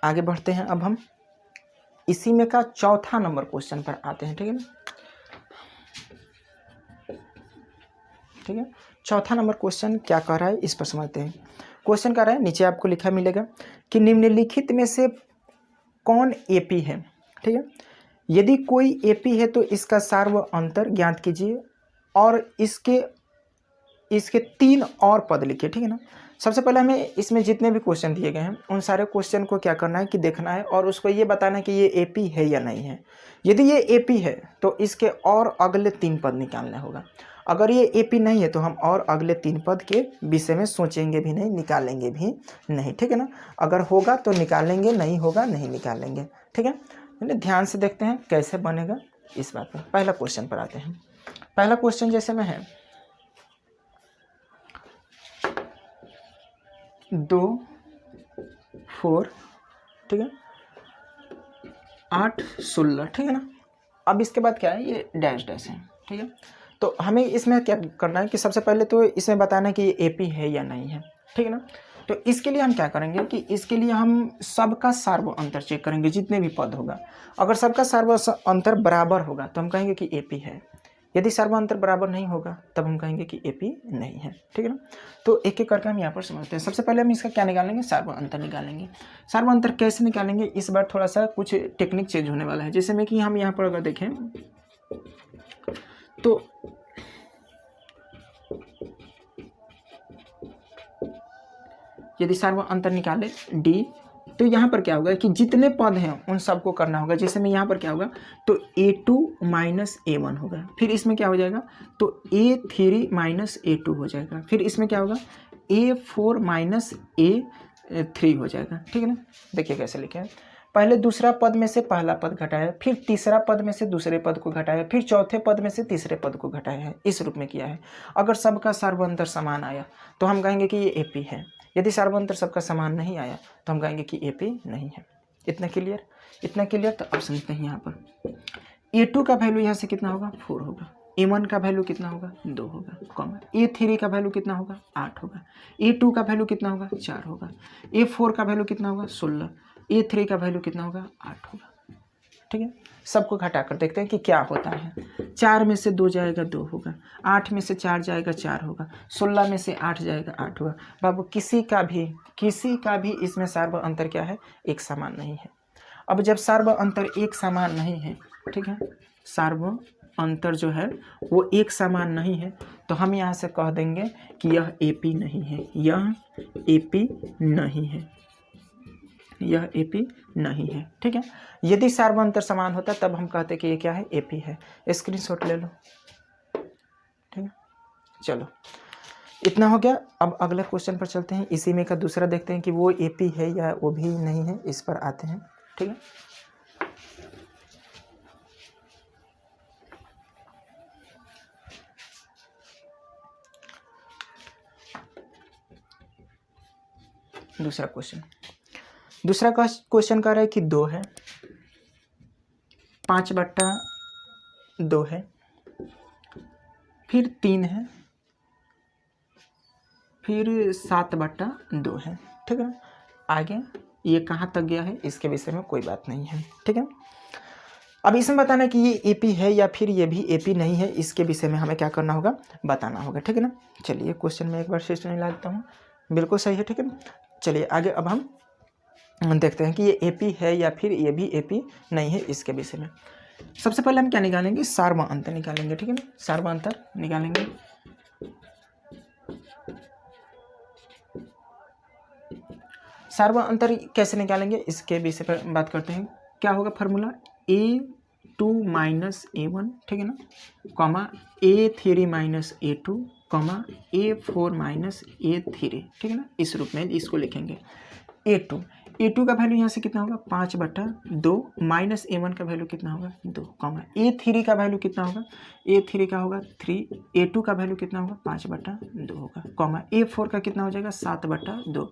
आगे बढ़ते हैं। अब हम इसी में का चौथा नंबर क्वेश्चन पर आते हैं। ठीक है ना, ठीक है। चौथा नंबर क्वेश्चन क्या कह रहा है इस पर समझते हैं। क्वेश्चन कह रहा है, नीचे आपको लिखा मिलेगा कि निम्नलिखित में से कौन एपी है। ठीक है, यदि कोई एपी है तो इसका सार्व अंतर ज्ञात कीजिए और इसके 3 और पद लिखिए। ठीक है ना, सबसे पहले हमें इसमें जितने भी क्वेश्चन दिए गए हैं उन सारे क्वेश्चन को क्या करना है कि देखना है और उसको ये बताना है कि ये एपी है या नहीं है। यदि ये एपी है तो इसके और अगले 3 पद निकालना होगा। अगर ये एपी नहीं है तो हम और अगले 3 पद के विषय में सोचेंगे भी नहीं, निकालेंगे भी नहीं। ठीक है ना, अगर होगा तो निकालेंगे, नहीं होगा नहीं निकालेंगे। ठीक है, ध्यान से देखते हैं कैसे बनेगा इस बात पर। पहला क्वेश्चन पर आते हैं। पहला क्वेश्चन जैसे में है 2 4, ठीक है, 8 16। ठीक है ना, अब इसके बाद क्या है, ये डैश डैश है। ठीक है, तो हमें इसमें क्या करना है कि सबसे पहले तो इसमें बताना है कि ये एपी है या नहीं है। ठीक है ना, तो इसके लिए हम क्या करेंगे कि इसके लिए हम सबका सार्व अंतर चेक करेंगे, जितने भी पद होगा। अगर सबका सार्व अंतर बराबर होगा तो हम कहेंगे कि एपी है। यदि सार्व अंतर बराबर नहीं होगा तब हम कहेंगे कि एपी नहीं है। ठीक है ना, तो एक एक करके हम यहाँ पर समझते हैं। सबसे पहले हम इसका क्या निकालेंगे, सार्व अंतर निकालेंगे। सार्व अंतर कैसे निकालेंगे, इस बार थोड़ा सा कुछ टेक्निक चेंज होने वाला है। जैसे में कि हम यहाँ पर अगर देखें तो यदि सार्व अंतर निकाले डी, तो यहाँ पर क्या होगा कि जितने पद हैं उन सबको करना होगा। जैसे में यहाँ पर क्या होगा तो A2 माइनस A1 होगा, फिर इसमें क्या हो जाएगा तो A3 माइनस A2 हो जाएगा, फिर इसमें क्या होगा A4 माइनस A3 हो जाएगा। ठीक है ना, देखिए कैसे लिखे हैं। पहले दूसरा पद में से पहला पद घटाया, फिर तीसरा पद में से दूसरे पद को घटाया, फिर चौथे पद में से तीसरे पद को घटाया है, इस रूप में किया है। अगर सबका सार्व अंतर समान आया तो हम कहेंगे कि ये एपी है। यदि सार्व अंतर सबका समान नहीं आया तो हम कहेंगे कि एपी नहीं है। इतना क्लियर, इतना क्लियर। तो अब समझते हैं यहाँ पर A2 का वैल्यू यहाँ से कितना होगा 4 होगा, A1 का वैल्यू कितना होगा 2 होगा, कॉमा A3 का वैल्यू कितना होगा 8 होगा, A2 का वैल्यू कितना होगा 4 होगा, A4 का वैल्यू कितना होगा 16, A3 का वैल्यू कितना होगा 8 होगा। ठीक है, सबको घटा कर देखते हैं कि क्या होता है। 4 में से 2 जाएगा 2 होगा, 8 में से 4 जाएगा 4 होगा, 16 में से 8 जाएगा 8 होगा। बाबू किसी का भी इसमें सार्व अंतर क्या है, एक समान नहीं है। अब जब सार्व अंतर एक समान नहीं है, ठीक है, सार्व अंतर जो है वो एक समान नहीं है, तो हम यहाँ से कह देंगे कि यह एपी नहीं है, यह एपी नहीं है, यह एपी नहीं है। ठीक है, यदि सार्व अंतर समान होता तब हम कहते कि ये क्या है, एपी है। स्क्रीनशॉट ले लो। ठीक है, चलो इतना हो गया। अब अगले क्वेश्चन पर चलते हैं। इसी में का दूसरा देखते हैं कि वो एपी है या वो भी नहीं है, इस पर आते हैं। ठीक है, दूसरा क्वेश्चन कह रहा है कि 2 है, 5/2 है, फिर 3 है, फिर 7/2 है। ठीक है ना, आगे ये कहाँ तक गया है इसके विषय में कोई बात नहीं है। ठीक है, अब इसमें बताना है कि ये एपी है या फिर ये भी एपी नहीं है, इसके विषय में हमें क्या करना होगा, बताना होगा। ठीक है ना, चलिए क्वेश्चन में एक बार फिर से मिला देता हूँ, बिल्कुल सही है। ठीक है ना, चलिए आगे अब हम देखते हैं कि ये एपी है या फिर ये भी एपी नहीं है, इसके विषय में। सबसे पहले हम क्या निकालेंगे, सार्व अंतर निकालेंगे। ठीक है ना, सार्व अंतर निकालेंगे। सार्व अंतर कैसे निकालेंगे इसके विषय पर बात करते हैं। क्या होगा फॉर्मूला, A2 माइनस A1, ठीक है ना, comma A3 minus A2, comma A4 minus A3। ठीक है ना, इस रूप में इसको लिखेंगे। A2 का वैल्यू यहाँ से कितना होगा 5/2, माइनस A1 का वैल्यू कितना होगा 2, कॉमा A3 का वैल्यू कितना होगा, A3 का होगा 3, A2 का वैल्यू कितना होगा 5/2 होगा, कॉमा A4 का कितना हो जाएगा 7/2,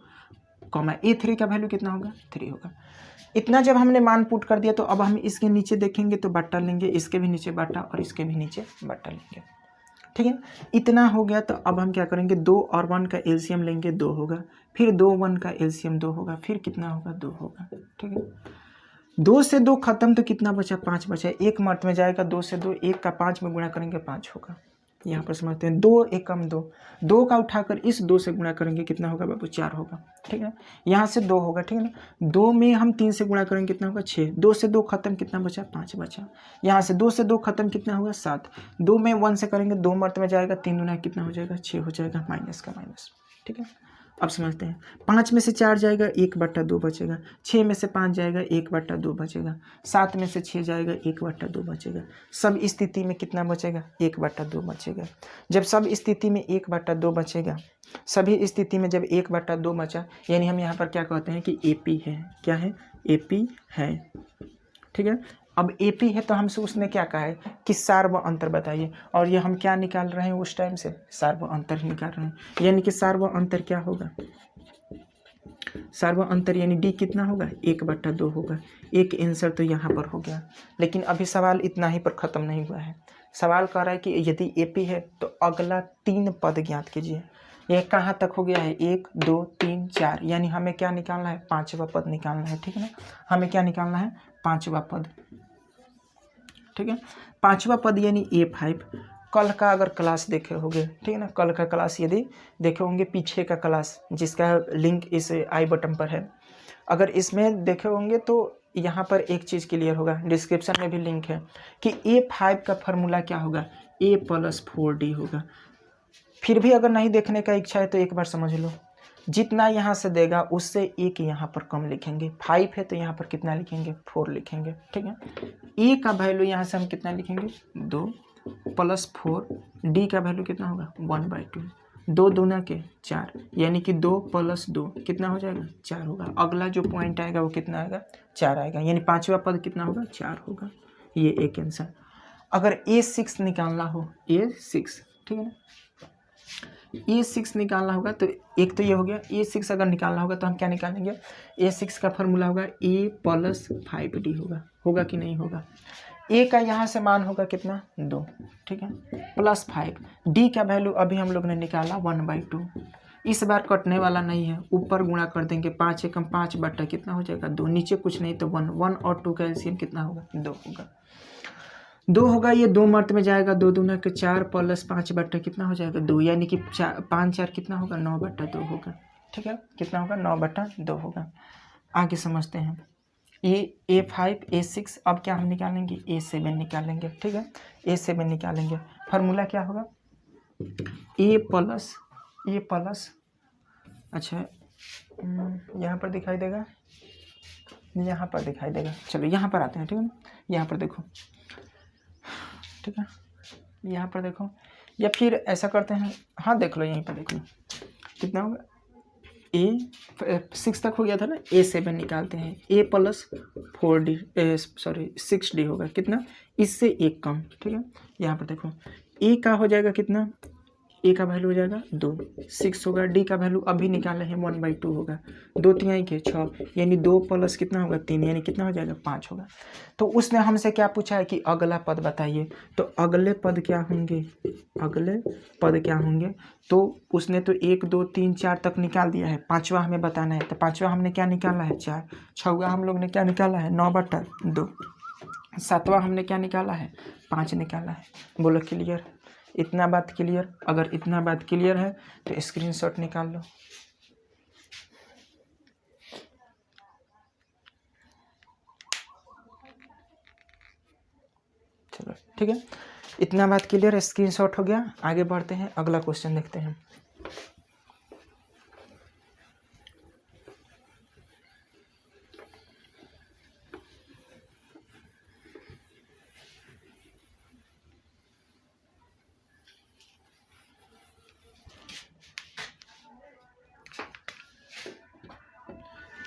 कॉमा A3 का वैल्यू कितना होगा 3 होगा। इतना जब हमने मान पुट कर दिया तो अब हम इसके नीचे देखेंगे तो बट्टा लेंगे, इसके भी नीचे बट्टा और इसके भी नीचे बट्टा लेंगे। ठीक है। इतना हो गया तो अब हम क्या करेंगे, 2 और 1 का एलसीएम लेंगे, 2 होगा, फिर 2 1 का एलसीएम 2 होगा, फिर कितना होगा, 2 होगा। ठीक है, 2 से 2 खत्म तो कितना बचा, 5 बचा। एक मर्त में जाएगा, 2 से 2, 1 का 5 में गुणा करेंगे 5 होगा। यहाँ पर समझते हैं 2 1 कम 2, 2 का उठाकर इस 2 से गुणा करेंगे, कितना होगा बाबू, 4 होगा। ठीक है, यहाँ से 2 होगा। ठीक है ना, 2 में हम 3 से गुणा करेंगे, कितना होगा, 6। 2 से 2 खत्म, कितना बचा, 5 बचा। यहाँ से 2 से 2 खत्म, कितना होगा, 7। 2 में 1 से करेंगे, 2 मर्त में जाएगा, 3 गुना कितना हो जाएगा, 6 हो जाएगा, माइनस का माइनस। ठीक है, अब समझते हैं, 5 में से 4 जाएगा, 1/2 बचेगा। 6 में से 5 जाएगा, 1/2 बचेगा। 7 में से 6 जाएगा, 1/2 बचेगा। सब स्थिति में कितना बचेगा, 1/2 बचेगा। जब सब स्थिति में 1/2 बचेगा, सभी स्थिति में जब 1/2 बचा, यानी हम यहाँ पर क्या कहते हैं कि AP है। क्या है, AP है। ठीक है, अब AP है तो हमसे उसने क्या कहा है कि सार्व अंतर बताइए, और ये हम क्या निकाल रहे हैं, उस टाइम से सार्व अंतर ही निकाल रहे हैं। यानी कि सार्व अंतर क्या होगा, सार्व अंतर यानी D कितना होगा, 1/2 होगा। एक आंसर तो यहाँ पर हो गया। लेकिन अभी सवाल इतना ही पर ख़त्म नहीं हुआ है। सवाल कह रहा है कि यदि AP है तो अगला 3 पद ज्ञात कीजिए। यह कहाँ तक हो गया है, 1 2 3 4, यानी हमें क्या निकालना है, 5वां पद निकालना है। ठीक है ना, हमें क्या निकालना है, 5वां पद। ठीक है, 5वां पद यानी A5। कल का अगर क्लास देखे होंगे, ठीक है ना, कल का क्लास यदि देखे होंगे, पीछे का क्लास जिसका लिंक इस आई बटन पर है, अगर इसमें देखे होंगे तो यहाँ पर एक चीज़ क्लियर होगा, डिस्क्रिप्शन में भी लिंक है कि A5 का फॉर्मूला क्या होगा, A + 4D होगा। फिर भी अगर नहीं देखने का इच्छा है तो एक बार समझ लो, जितना यहाँ से देगा उससे एक यहाँ पर कम लिखेंगे। 5 है तो यहाँ पर कितना लिखेंगे, 4 लिखेंगे। ठीक है, A का वैल्यू यहाँ से हम कितना लिखेंगे, 2 + 4। D का वैल्यू कितना होगा, 1/2। 2 दूना के 4, यानी कि 2 + 2 कितना हो जाएगा, 4 होगा। अगला जो पॉइंट आएगा वो कितना आएगा, 4 आएगा, यानी 5वां पद कितना होगा, 4 होगा। ये एक आंसर। अगर A6 निकालना हो, A6, ठीक है ना, A6 निकालना होगा तो एक तो ये हो गया। A6 अगर निकालना होगा तो हम क्या निकालेंगे, A6 का फॉर्मूला होगा A + 5D होगा कि नहीं होगा। A का यहाँ से मान होगा कितना, 2। ठीक है, +5। D का वैल्यू अभी हम लोग ने निकाला 1/2। इस बार कटने वाला नहीं है, ऊपर गुणा कर देंगे, 5 एकम 5 बटा कितना हो जाएगा, 2। नीचे कुछ नहीं तो 1। 1 और 2 का एलसीएम कितना होगा, 2 होगा। 2 होगा, ये 2 मर्त में जाएगा, 2 दूना के 4 + 5 बट्टा कितना हो जाएगा, 2, यानी कि 5 4 कितना होगा, 9/2 होगा। ठीक है, कितना होगा, 9/2 होगा। आगे समझते हैं, ये A5 A6, अब क्या हम निकालेंगे, A7 निकालेंगे। ठीक है, A7 निकालेंगे। फार्मूला क्या होगा, A + अच्छा यहाँ पर दिखाई देगा, यहाँ पर दिखाई देगा, चलो यहाँ पर आते हैं। ठीक है ना, यहाँ पर देखो, ठीक है, यहाँ पर देखो, या फिर ऐसा करते हैं, हाँ देख लो, यहीं पर देख लो कितना होगा, A6 तक हो गया था ना, A7 निकालते हैं। A + 4D 6D होगा कितना, इससे एक कम। ठीक है, यहाँ पर देखो, A का हो जाएगा कितना, A का वैल्यू हो जाएगा 2, 6 होगा। D का वैल्यू अभी निकाले हैं, 1/2 होगा। 2 3 के 6, यानी 2 + कितना होगा, 3, यानी कितना हो जाएगा, 5 होगा। तो उसने हमसे क्या पूछा है कि अगला पद बताइए, तो अगले पद क्या होंगे, अगले पद क्या होंगे, तो उसने तो 1 2 3 4 तक निकाल दिया है, 5वां हमें बताना है। तो 5वां हमने क्या निकाला है, 4। 6वां हम लोग ने क्या निकाला है, 9/2। 7वां हमने क्या निकाला है, 5 निकाला है। बोलो क्लियर, इतना बात क्लियर। अगर इतना बात क्लियर है तो स्क्रीनशॉट निकाल लो। चलो ठीक है, इतना बात क्लियर, स्क्रीनशॉट हो गया। आगे बढ़ते हैं, अगला क्वेश्चन देखते हैं।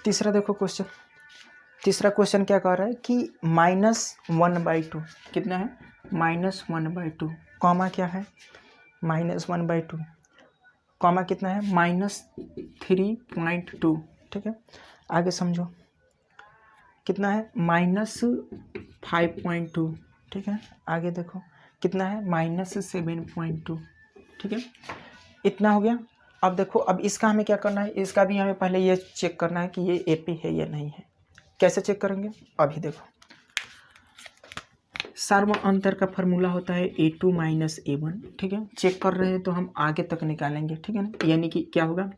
तीसरा देखो क्वेश्चन, तीसरा क्वेश्चन क्या कह रहा है कि -1/2 कितना है, -1/2, कॉमा क्या है, -1/2, कॉमा कितना है, -3.2। ठीक है, आगे समझो, कितना है, -5.2। ठीक है, आगे देखो, कितना है -7.2, ठीक है, इतना हो गया। अब देखो, अब इसका हमें क्या करना है, इसका भी हमें पहले ये चेक करना है कि ये AP है या नहीं है। कैसे चेक करेंगे, अभी देखो, सार्व अंतर का फार्मूला होता है A2 - A1, ठीक है। चेक कर रहे हैं तो हम आगे तक निकालेंगे, ठीक है ना, यानी कि क्या होगा,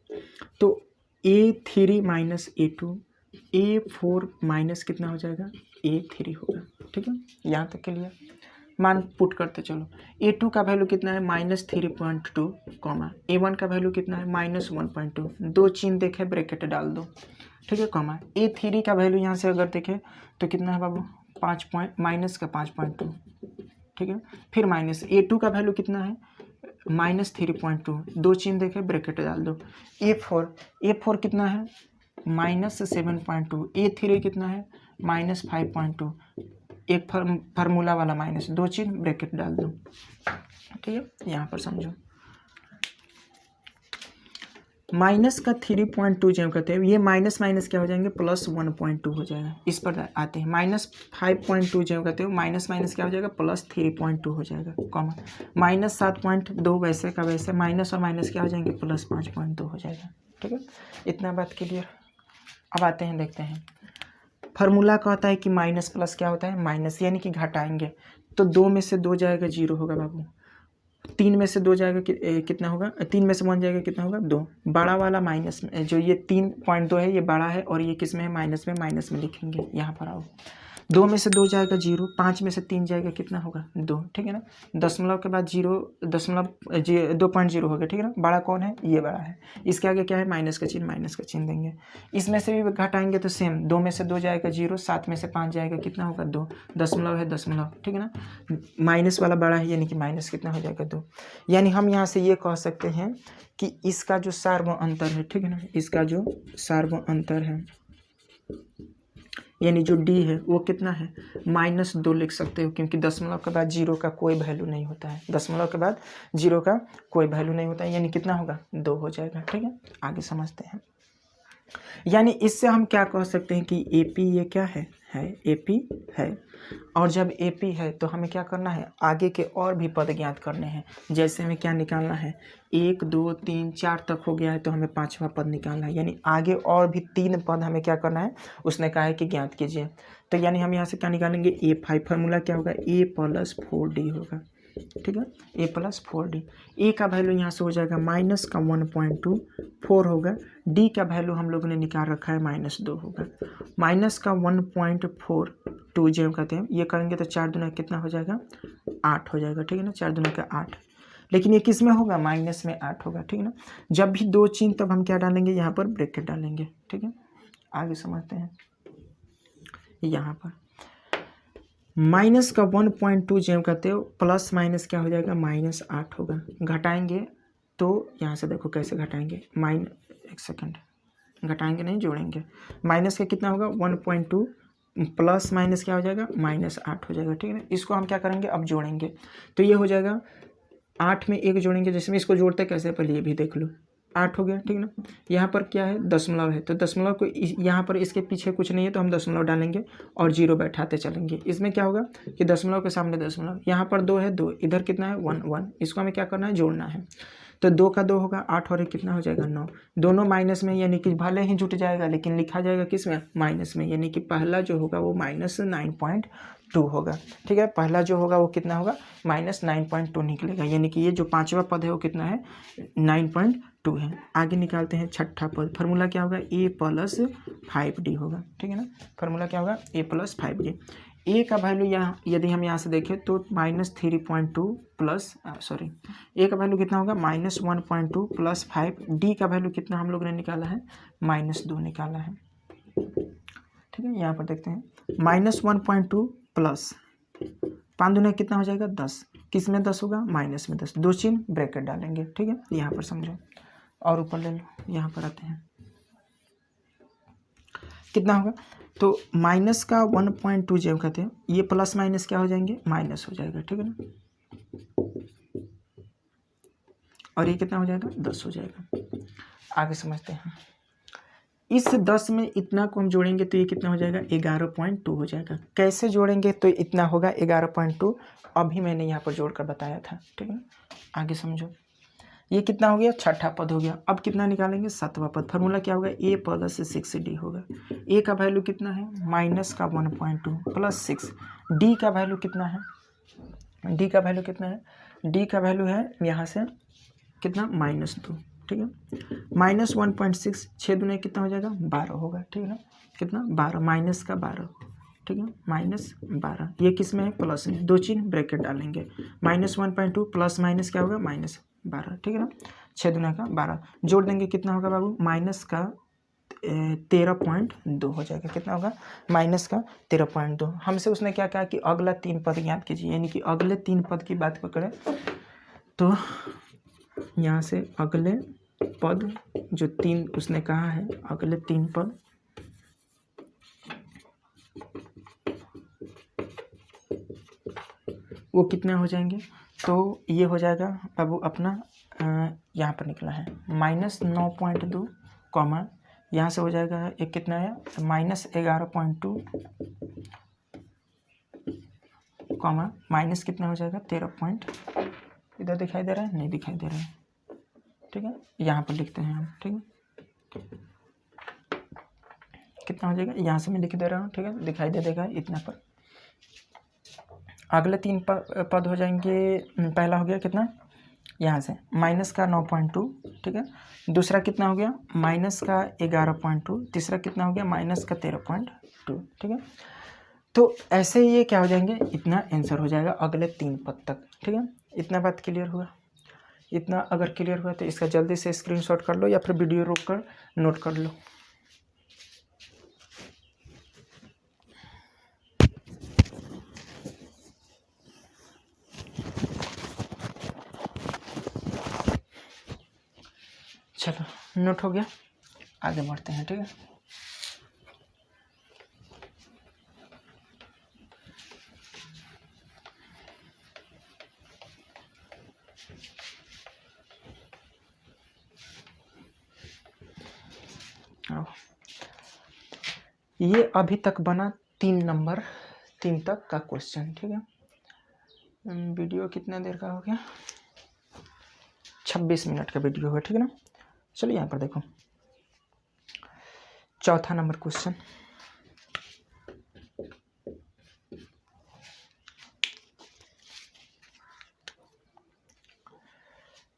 तो A3 - A2, A4 माइनस कितना हो जाएगा, A3 होगा, ठीक है। यहाँ तक के लिए मान पुट करते चलो। A2 का वैल्यू कितना है -3.2, कॉमा A1 का वैल्यू कितना है -1.2, दो चिन्ह देखे ब्रैकेट डाल दो, ठीक है, कॉमा A3 का वैल्यू यहाँ से अगर देखे तो कितना है बाबू, -5.2, ठीक है। फिर माइनस A2 का वैल्यू कितना है -3.2, दो चिन्ह देखे ब्रैकेट डाल दो। A4 कितना है -7.2, A3 कितना है -5.2, एक फार्मूला वाला माइनस, दो चिन्ह ब्रैकेट डाल दो, ठीक है। यहाँ पर समझो, माइनस का 3.2 जो कहते हैं, ये माइनस माइनस क्या हो जाएंगे, +1.2 हो जाएगा। इस पर आते हैं, -5.2 जो कहते हैं, माइनस माइनस क्या हो जाएगा, +3.2 हो जाएगा, कॉमा -7.2 वैसे का वैसे, माइनस और माइनस क्या हो जाएंगे, +5.2 हो जाएगा, ठीक है। इतना बात क्लियर। अब आते हैं, देखते हैं फार्मूला का होता है कि माइनस प्लस क्या होता है, माइनस, यानी कि घटाएंगे तो 2 में से 2 जाएगा 0 होगा बाबू, 3 में से 2 जाएगा कितना होगा, 3 में से 1 जाएगा कितना होगा, 2, बड़ा वाला माइनस में, जो ये 3.2 है ये बड़ा है और ये किस में है, माइनस में लिखेंगे। यहाँ पर आओ, 2 में से 2 जाएगा 0, 5 में से 3 जाएगा कितना होगा, 2, ठीक है ना। दशमलव के बाद 0, 2.0 हो गया, ठीक है ना। बड़ा कौन है, ये बड़ा है, इसके आगे क्या है, माइनस का चिन्ह देंगे। इसमें से भी घटाएंगे तो सेम, 2 में से 2 जाएगा 0, 7 में से 5 जाएगा कितना होगा, 2, दशमलव है दशमलव, ठीक है ना। माइनस वाला बड़ा है, यानी कि माइनस कितना हो जाएगा, 2। यानी हम यहाँ से ये कह सकते हैं कि इसका जो सार्व अंतर है, ठीक है ना, इसका जो सार्व अंतर है यानी जो D है वो कितना है, -2 लिख सकते हो, क्योंकि दशमलव के बाद 0 का कोई वैल्यू नहीं होता है, दशमलव के बाद 0 का कोई वैल्यू नहीं होता है, यानी कितना होगा, 2 हो जाएगा, ठीक है। आगे समझते हैं, यानी इससे हम क्या कह सकते हैं कि AP ये क्या है AP है। और जब AP है तो हमें क्या करना है, आगे के और भी पद ज्ञात करने हैं। जैसे हमें क्या निकालना है, 1 2 3 4 तक हो गया है तो हमें 5वां पद निकालना है, यानी आगे और भी 3 पद हमें क्या करना है, उसने कहा है कि ज्ञात कीजिए। तो यानी हम यहाँ से क्या निकालेंगे, A5, फार्मूला क्या होगा, A + 4D होगा, ठीक है, A + 4D। A का वैल्यू यहाँ से हो जाएगा -1.2, 4 होगा, D का वैल्यू हम लोगों ने निकाल रखा है -2 होगा, -1.42 जो कहते हैं, ये करेंगे तो 4 दूना कितना हो जाएगा, 8 हो जाएगा, ठीक है ना, 4 दूना का 8। लेकिन ये किस में होगा, माइनस में 8 होगा, ठीक है ना। जब भी दो चिन्ह तब हम क्या डालेंगे, यहाँ पर ब्रैकेट डालेंगे, ठीक है। आगे समझते हैं, यहाँ पर माइनस का 1.2 जो कहते हो, प्लस माइनस क्या हो जाएगा, -8 होगा। घटाएंगे तो यहाँ से देखो कैसे घटाएंगे, एक सेकंड, घटाएंगे नहीं, जोड़ेंगे। माइनस का कितना होगा, 1.2 प्लस माइनस क्या हो जाएगा, -8 हो जाएगा, ठीक है ना। इसको हम क्या करेंगे, अब जोड़ेंगे तो ये हो जाएगा, 8 में 1 जोड़ेंगे, जिसमें इसको जोड़ते कैसे, पहले ये भी देख लो, 8 हो गया, ठीक ना। यहाँ पर क्या है, दशमलव है, तो दशमलव को यहाँ पर इसके पीछे कुछ नहीं है तो हम दशमलव डालेंगे और 0 बैठाते चलेंगे। इसमें क्या होगा कि दशमलव के सामने दशमलव, यहाँ पर 2 है, 2, इधर कितना है, 1 1, इसको हमें क्या करना है, जोड़ना है। तो 2 का 2 होगा, 8 और 1 कितना हो जाएगा, 9, दोनों माइनस में, यानी कि भले ही जुट जाएगा लेकिन लिखा जाएगा किस में, माइनस में, यानी कि पहला जो होगा वो -9.2 होगा, ठीक है। पहला जो होगा वो कितना होगा, -9.2 निकलेगा, यानी कि ये जो 5वां पद है वो कितना है, 9.2 है। आगे निकालते हैं छठा पद, फार्मूला क्या होगा, A + 5D होगा, ठीक है ना। फार्मूला क्या होगा, A + 5D। A का वैल्यू यहाँ यदि हम यहाँ से देखें तो -3.2 प्लस A का वैल्यू कितना होगा, -1.2 + 5, D का वैल्यू कितना हम लोग ने निकाला है, -2 निकाला है, ठीक है। यहाँ पर देखते हैं, -1.2 प्लस 5 दूना कितना हो जाएगा, 10, किस में 10 होगा, माइनस में 10, दो चिन्ह ब्रैकेट डालेंगे, ठीक है। यहाँ पर समझो और ऊपर ले लो, यहाँ पर आते हैं, कितना होगा, तो माइनस का 1.2 जो कहते हैं, ये प्लस माइनस क्या हो जाएंगे, माइनस हो जाएगा, ठीक है ना। और ये कितना हो जाएगा, 10 हो जाएगा। आगे समझते हैं, इस 10 में इतना को हम जोड़ेंगे तो ये कितना हो जाएगा 11.2 हो जाएगा। कैसे जोड़ेंगे तो इतना होगा 11.2, अभी मैंने यहाँ पर जोड़ कर बताया था, ठीक है ना। आगे समझो, ये कितना हो गया, छठा पद हो गया। अब कितना निकालेंगे, सातवां पद। फार्मूला क्या होगा, a प्लस 6d होगा। a का वैल्यू कितना है, माइनस का 1.2 प्लस 6। d का वैल्यू कितना है, d का वैल्यू कितना है, d का वैल्यू है यहाँ से कितना, -2, ठीक है। माइनस 1.6, 6 दूने कितना हो जाएगा, 12 होगा, ठीक है ना। कितना, 12, माइनस का 12, ठीक है, -12। ये किस में है, प्लस में, दो चिन्ह ब्रैकेट डालेंगे। -1.2 प्लस माइनस क्या होगा, -12, ठीक है ना। 6 दूना का 12 जोड़ देंगे, कितना होगा बाबू, माइनस का 13.2 हो जाएगा। कितना होगा, माइनस का 13.2। हमसे उसने क्या कहा कि अगला 3 पद याद कीजिए, यानी कि अगले 3 पद की बात को करें तो यहाँ से अगले पद जो 3 उसने कहा है, अगले 3 पद वो कितने हो जाएंगे, तो ये हो जाएगा बाबू अपना यहाँ पर निकला है -9.2 कॉमा, यहाँ से हो जाएगा एक कितना है, -11.2 कॉमा माइनस कितना हो जाएगा 13. इधर दिखाई दे रहा है, नहीं दिखाई दे रहा है, ठीक है। यहाँ पर लिखते हैं हम, ठीक है। कितना हो जाएगा, यहाँ से मैं लिख दे रहा हूँ, ठीक है, दिखाई दे देगा इतना पर। अगले 3 पद हो जाएंगे। पहला हो गया कितना, यहाँ से माइनस का 9.2, ठीक है। दूसरा कितना हो गया, माइनस का 11.2। तीसरा कितना हो गया, माइनस का 13.2, ठीक है। तो ऐसे ये क्या हो जाएंगे, इतना आंसर हो जाएगा अगले 3 पद तक, ठीक है। इतना बात क्लियर हुआ। इतना अगर क्लियर हुआ तो इसका जल्दी से स्क्रीनशॉट कर लो या फिर वीडियो रोक कर नोट कर लो। चलो नोट हो गया, आगे बढ़ते हैं, ठीक है। ये अभी तक बना 3 नंबर 3 तक का क्वेश्चन, ठीक है। वीडियो कितना देर का हो गया, 26 मिनट का वीडियो है, ठीक है ना। चलिए यहाँ पर देखो, चौथा नंबर क्वेश्चन।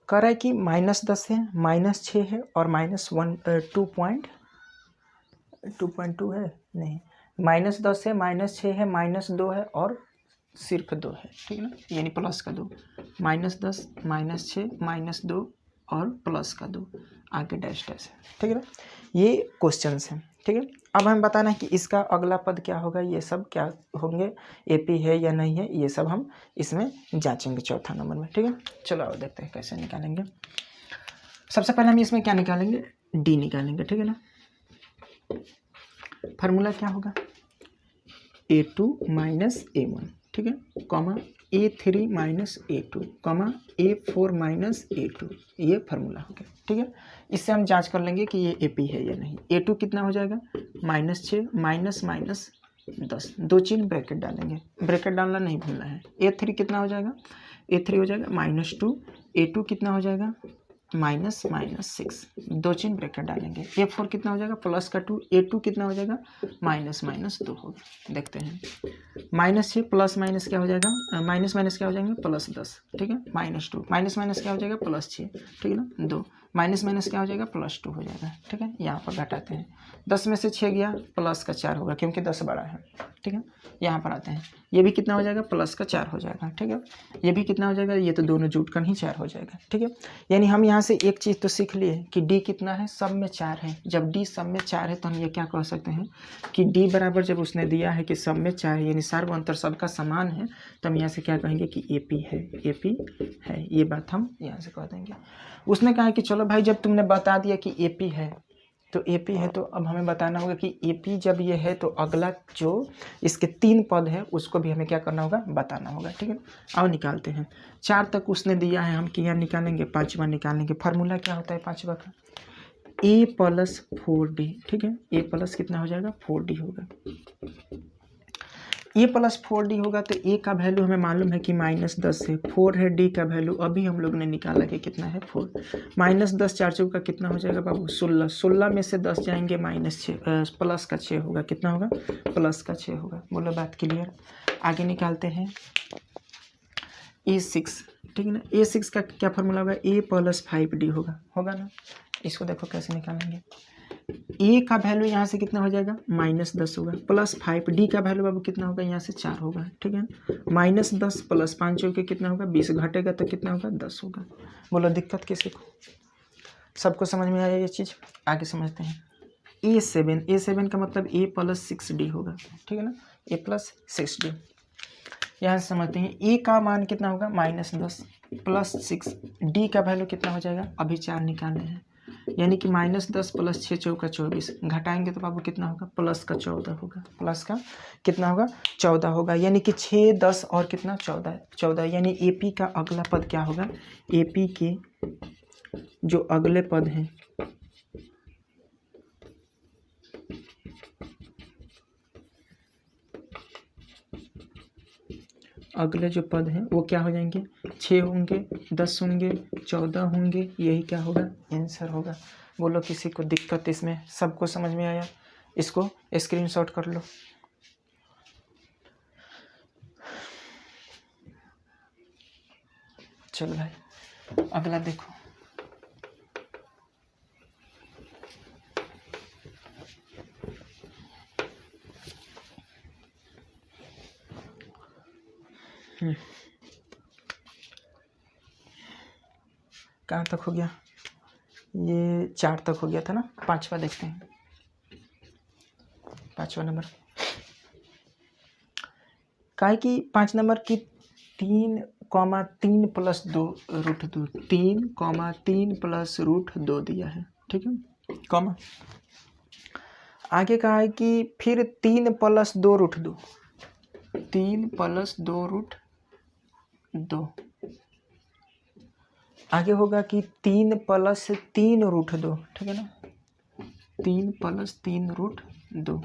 कह रहा है कि -10 है, -6 है और -2.2 है, नहीं, -10 है, -6 है, -2 है और सिर्फ 2 है, ठीक है ना, यानी प्लस का 2। -10, -6, -2 और प्लस का 2, आगे डैश डैश है, ठीक है ना। ये क्वेश्चंस हैं, ठीक है। अब हमें बताना है कि इसका अगला पद क्या होगा, ये सब क्या होंगे, एपी है या नहीं है, ये सब हम इसमें जांचेंगे चौथा नंबर में, ठीक है। चलो अब देखते हैं कैसे निकालेंगे। सबसे पहले हम इसमें क्या निकालेंगे, डी निकालेंगे, ठीक है ना। फार्मूला क्या होगा, A2 माइनस A1, ठीक है, comma A3 minus A2, comma A4 minus A2, ये फार्मूला हो गया, ठीक है। इससे हम जांच कर लेंगे कि ये AP है या नहीं। A2 कितना हो जाएगा, -6 माइनस माइनस 10, दो चिन्ह ब्रैकेट डालेंगे, ब्रैकेट डालना नहीं भूलना है। A3 कितना हो जाएगा, A3 हो जाएगा -2, A2 कितना हो जाएगा, -6, दो चिन्ह ब्रैकेट डालेंगे। A4 कितना हो जाएगा, प्लस का 2, A2 कितना हो जाएगा, -2 होगा। देखते हैं, -6 प्लस माइनस क्या हो जाएगा, माइनस माइनस क्या हो जाएंगे, +10, ठीक है, -2 माइनस माइनस क्या हो जाएगा, +6, ठीक है ना, 2 माइनस माइनस क्या हो जाएगा, +2 हो जाएगा, ठीक है। यहाँ पर घटाते हैं, 10 में से 6 गया, प्लस का 4 होगा क्योंकि 10 बड़ा है, ठीक है। यहाँ पर आते हैं, ये भी कितना हो जाएगा, प्लस का 4 हो जाएगा, ठीक है। ये भी कितना हो जाएगा, ये तो दोनों जुट कर ही 4 हो जाएगा, ठीक है। यानी हम यहाँ से एक चीज़ तो सीख लिए कि डी कितना है, सब में 4 है। जब डी सब में 4 है तो हम ये क्या कह सकते हैं कि डी बराबर, जब उसने दिया है कि सब में 4 है यानी सार्व अंतर सबका समान है, तो हम यहाँ से क्या कहेंगे कि एपी है, एपी है, ये बात हम यहाँ से कह देंगे। उसने कहा कि चलो भाई जब तुमने बता दिया कि एपी है तो एपी है, तो अब हमें बताना होगा कि एपी जब ये है तो अगला जो इसके 3 पद है उसको भी हमें क्या करना होगा, बताना होगा, ठीक है। आओ निकालते हैं। 4 तक उसने दिया है, हम क्या निकालेंगे, 5वां निकालेंगे। फार्मूला क्या होता है 5वां का, ए प्लस 4d, ठीक है, ए प्लस कितना हो जाएगा 4d होगा। ए प्लस 4d होगा तो ए का वैल्यू हमें मालूम है कि -10 है, 4 है, डी का वैल्यू अभी हम लोग ने निकाला कि कितना है 4, -10 4 चौका कितना हो जाएगा बाबू 16, 16 में से 10 जाएंगे -6 प्लस का 6 होगा, कितना होगा प्लस का 6 होगा। बोलो बात क्लियर। आगे निकालते हैं A6, ठीक है ना, A6 का क्या फॉर्मूला होगा, A प्लस 5D होगा ना। इसको देखो कैसे निकालेंगे, ए का वैल्यू यहाँ से कितना हो जाएगा -10 होगा, प्लस 5d का वैल्यू बाबू कितना होगा यहाँ से 4 होगा, ठीक है, -10 प्लस 5 चौके कितना होगा 20, घटेगा तो कितना होगा 10 होगा। बोलो दिक्कत किसी को, सबको समझ में आया ये चीज़। आगे समझते हैं A7 का मतलब A प्लस 6d होगा, ठीक है ना, A प्लस 6d। यहाँ से समझते हैं ए का मान कितना होगा -10 प्लस 6, डी का वैल्यू कितना हो जाएगा, अभी 4 निकालने हैं, यानी कि -10 प्लस 6 चौका 24, घटाएंगे तो बाबू कितना होगा प्लस का 14 होगा, प्लस का कितना होगा 14 होगा, यानी कि 6 10 और कितना 14, यानी एपी का अगला पद क्या होगा, एपी के जो अगले पद हैं अगले जो पद हैं वो क्या हो जाएंगे, 6 होंगे, 10 होंगे, 14 होंगे, यही क्या होगा आंसर होगा। बोलो किसी को दिक्कत इसमें, सबको समझ में आया, इसको स्क्रीनशॉट कर लो। चलो भाई अगला देखो, कहाँ तक हो गया, ये 4 तक हो गया था ना, 5वां देखते हैं, 5वां नंबर काय कि 5 नंबर की 3,3 प्लस 2 रूट 2, 3,3 प्लस रूट 2 दिया है, ठीक है, कॉमा आगे कहा है कि फिर 3 प्लस 2 रूट 2, 3 प्लस 2 रूट 2, आगे होगा कि 3 प्लस 3 रूट 2, ठीक है ना, 3 प्लस 3 रूट 2,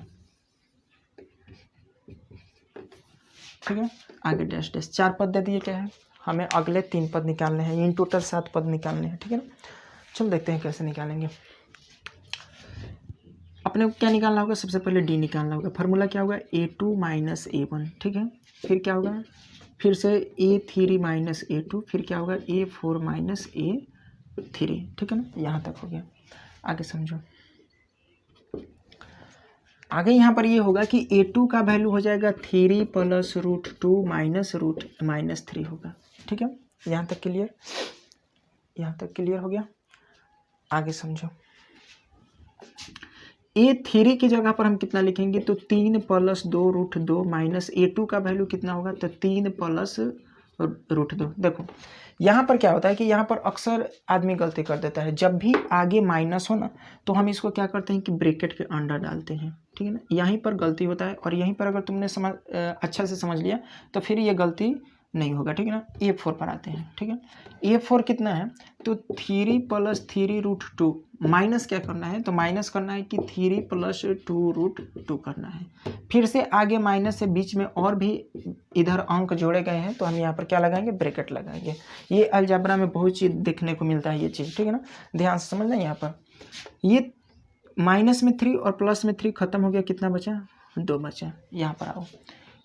ठीक है। आगे डैश डैश 4 पद दे दिए, क्या है हमें अगले 3 पद निकालने हैं, इन टोटल 7 पद निकालने हैं, ठीक है ना। चलो देखते हैं कैसे निकालेंगे। अपने को क्या निकालना होगा, सबसे पहले डी निकालना होगा, फार्मूला क्या होगा A2 माइनस A1, ठीक है, फिर क्या होगा, फिर से A3 माइनस A2, फिर क्या होगा A4 माइनस A3, ठीक है ना, यहाँ तक हो गया। आगे समझो, आगे यहाँ पर ये होगा कि A2 का वैल्यू हो जाएगा 3 प्लस रूट 2 माइनस रूट -3 होगा, ठीक है, यहाँ तक क्लियर, यहाँ तक क्लियर हो गया। आगे समझो, A3 की जगह पर हम कितना लिखेंगे, तो 3 प्लस 2 रूट 2 माइनस A2 का वैल्यू कितना होगा, तो 3 प्लस रूट 2। देखो यहाँ पर क्या होता है कि यहाँ पर अक्सर आदमी गलती कर देता है, जब भी आगे माइनस हो ना तो हम इसको क्या करते हैं कि ब्रैकेट के अंडर डालते हैं, ठीक है ना, यहीं पर गलती होता है, और यहीं पर अगर तुमने अच्छा से समझ लिया तो फिर ये गलती नहीं होगा, ठीक है ना। A4 पर आते हैं, ठीक है, A4 कितना है, तो 3 प्लस 3 रूट 2, माइनस क्या करना है, तो माइनस करना है कि 3 प्लस 2 रूट 2 करना है, फिर से आगे माइनस से बीच में और भी इधर अंक जोड़े गए हैं तो हम यहाँ पर क्या लगाएंगे, ब्रैकेट लगाएंगे। ये अलजेब्रा में बहुत चीज़ देखने को मिलता है ये चीज़, ठीक है ना, ध्यान से समझना। यहाँ पर ये माइनस में 3 और प्लस में 3 खत्म हो गया, कितना बचा 2 बचा। यहाँ पर आओ,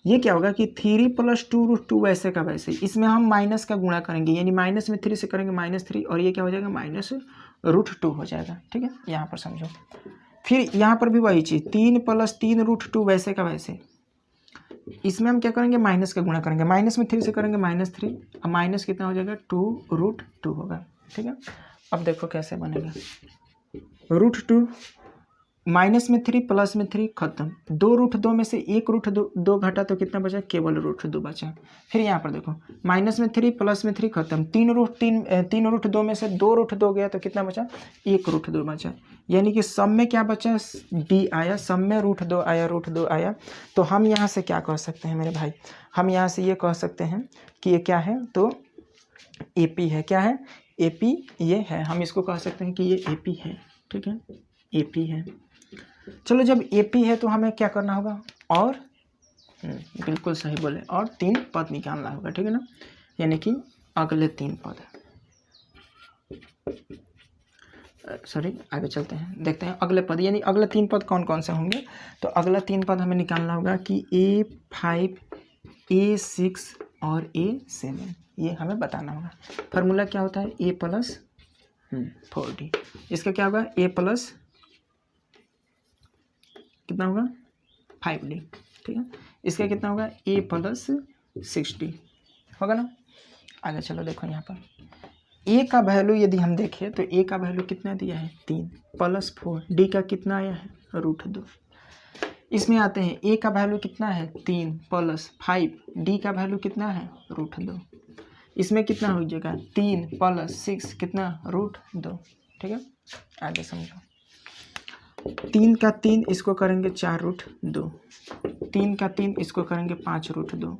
ये क्या होगा कि 3 प्लस 2 रूट 2 वैसे का वैसे, इसमें हम माइनस का गुणा करेंगे, यानी माइनस में 3 से करेंगे -3, और ये क्या हो जाएगा माइनस रूट 2 हो जाएगा, ठीक है, यहाँ पर समझो। फिर यहाँ पर भी वही चीज़, 3 प्लस 3 रूट 2 वैसे का वैसे, इसमें हम क्या करेंगे माइनस का गुणा करेंगे, माइनस में 3 से करेंगे -3, अब माइनस कितना हो जाएगा 2 रूट 2 होगा, ठीक है। अब देखो कैसे बनेगा, रूट 2 माइनस में 3 प्लस में 3 खत्म, 2 रूट 2 में से 1 रूट 2 घटा तो कितना बचा, केवल रूट 2 बचा। फिर यहाँ पर देखो माइनस में 3 प्लस में 3 खत्म, 3 रूट 2 में से 2 रूट 2 गया तो कितना बचा, 1 रूट 2 बचा, यानी कि सब में क्या बचा, डी आया, सब में रूट 2 आया, रूट 2 आया। तो हम यहाँ से क्या कह सकते हैं मेरे भाई, हम यहाँ से ये कह सकते हैं कि ये क्या है, तो AP है, क्या है AP ये है, हम इसको कह सकते हैं कि ये AP है, ठीक है, AP है। चलो जब AP है तो हमें क्या करना होगा, और बिल्कुल सही बोले, और 3 पद निकालना होगा, ठीक है ना, यानी कि अगले 3 पद। सॉरी, आगे चलते हैं, देखते हैं अगले पद, यानी अगले 3 पद कौन कौन से होंगे। तो अगला 3 पद हमें निकालना होगा कि A5, A6 और A7, ये हमें बताना होगा। फार्मूला क्या होता है, A प्लस 4D, इसका क्या होगा, A प्लस कितना होगा 5D, ठीक है, इसका कितना होगा A प्लस 6D होगा ना। आगे चलो देखो यहाँ पर A का वैल्यू यदि हम देखें तो A का वैल्यू कितना दिया है 3 प्लस 4, D का कितना आया है √2। इसमें आते हैं A का वैल्यू कितना है 3 प्लस 5, D का वैल्यू कितना है √2। इसमें कितना हो जाएगा 3 प्लस 6 कितना √2, ठीक है। आगे समझो, 3 का 3 इसको करेंगे 4√2, 3 का 3 इसको करेंगे 5√2,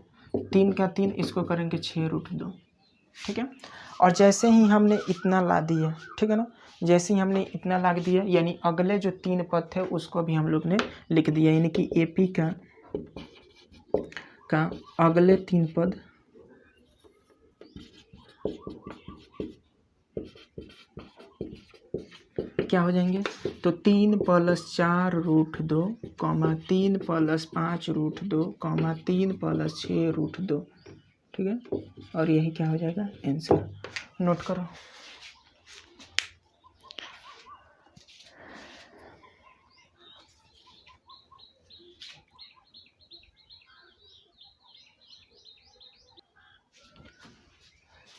3 का 3 इसको करेंगे 6√2, ठीक है। और जैसे ही हमने इतना ला दिया, ठीक है ना, जैसे ही हमने इतना ला दिया, यानी अगले जो 3 पद थे उसको भी हम लोग ने लिख दिया, यानी कि AP का अगले 3 पद क्या हो जाएंगे, तो 3 प्लस 4√2, 3 प्लस 5√2, 3 प्लस 6√2, ठीक है। और यही क्या हो जाएगा आंसर, नोट करो।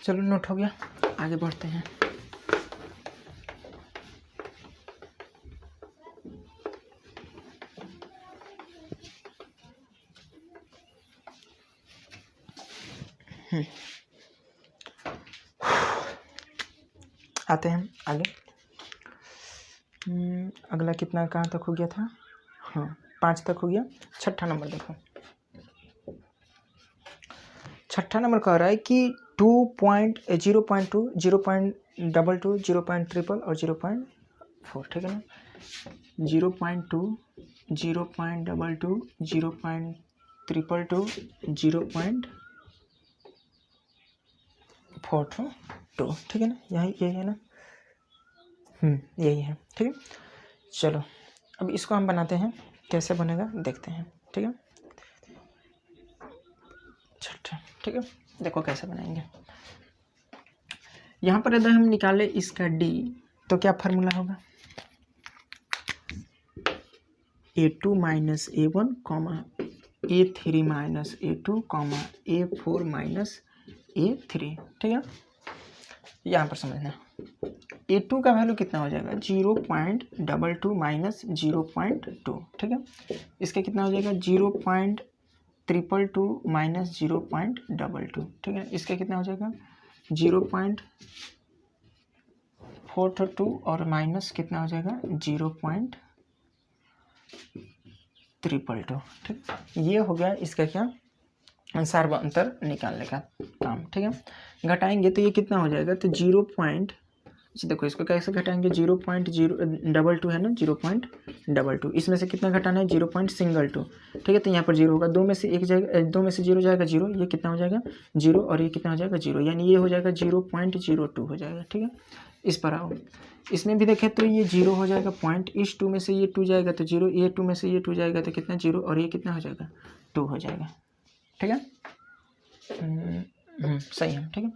चलो नोट हो गया, आगे बढ़ते हैं। आते हैं आगे। अगला कितना कहाँ तक हो गया था, हाँ 5 तक हो गया। छठा नंबर देखो, छठा नंबर कह रहा है कि 0.2, 0.22, 0.3 और 0.4, ठीक है ना। 0.2, 0.22, 0.3, 0.42, ठीक है ना, यही है ना, यही है, ठीक है। चलो अब इसको हम बनाते हैं, कैसे बनेगा देखते हैं, ठीक है। छठा, ठीक है, देखो कैसे बनाएंगे। यहाँ पर यदि हम निकाले इसका D, तो क्या फार्मूला होगा, A2 minus A1, A3 minus A2, A4 minus A3, ठीक है। यहाँ पर समझना, A2 का वैल्यू कितना हो जाएगा 0.22 माइनस 0.2, ठीक है। इसका कितना हो जाएगा 0.322 माइनस 0.22, ठीक है। इसका कितना हो जाएगा 0.42 और माइनस कितना हो जाएगा 0.322, ठीक। ये हो गया इसका क्या सार्वअंतर निकालने का काम, ठीक है। घटाएंगे तो ये कितना हो जाएगा, तो 0. देखो इसको कैसे घटाएंगे, 0.022 है ना, 0.22, इसमें से कितना घटाना है 0.2, ठीक है। तो यहाँ पर 0 होगा, 2 में से 1 जाएगा, 2 में से 0 जाएगा 0, ये कितना हो जाएगा 0 और ये कितना हो जाएगा 0, यानी ये हो जाएगा 0.02 हो जाएगा, ठीक है। इस पर आओ, इसमें भी देखें तो ये 0 हो जाएगा पॉइंट, इस 2 में से ये 2 जाएगा तो 0, ये 2 में से ये 2 जाएगा तो कितना 0 और ये कितना हो जाएगा 2 हो जाएगा, ठीक है। सही है, ठीक है।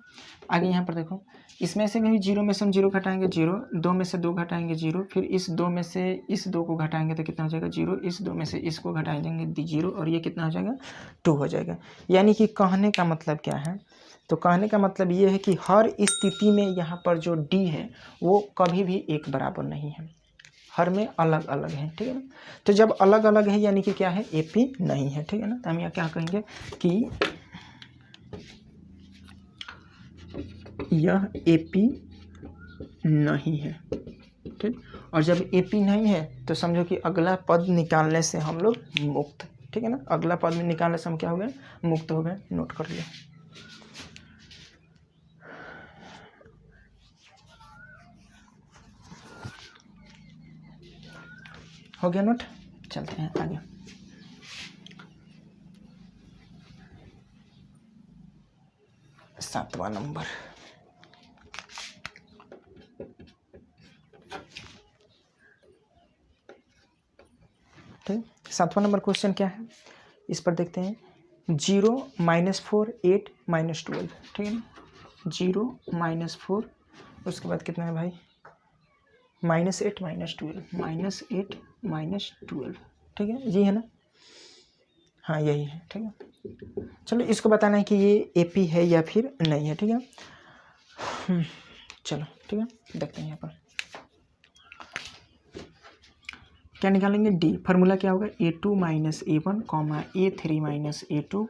आगे यहाँ पर देखो, इसमें से भी 0 में से हम 0 घटाएंगे 0, 2 में से 2 घटाएंगे 0, फिर इस 2 में से इस 2 को घटाएंगे तो कितना हो जाएगा 0, इस 2 में से इसको घटाएंगे 0 और ये कितना हो जाएगा 2 हो जाएगा। यानी कि कहने का मतलब क्या है, तो कहने का मतलब ये है कि हर स्थिति में यहाँ पर जो D है वो कभी भी एक बराबर नहीं है, हर में अलग अलग है, ठीक है ना। तो जब अलग अलग है यानी कि क्या है AP नहीं है, ठीक है ना। तो हम यहाँ क्या कहेंगे कि यह AP नहीं है, ठीक। और जब AP नहीं है तो समझो कि अगला पद निकालने से हम लोग मुक्त, ठीक है ना। अगला पद में निकालने से हम क्या हो गए मुक्त हो गए, नोट कर लिया। हो गया नोट। चलते हैं आगे। सातवां नंबर, ठीक। सातवां नंबर क्वेश्चन क्या है इस पर देखते हैं। 0 -4 8 -12, ठीक है ना। 0 -4 उसके बाद कितना है भाई, -8 -12, -8 -12, ठीक है, ये है ना, हाँ यही है, ठीक है। चलो इसको बताना है कि ये एपी है या फिर नहीं है, ठीक है। चलो ठीक है, देखते हैं यहाँ पर क्या निकालेंगे। डी फार्मूला क्या होगा, A2 - A1, A3 - A2,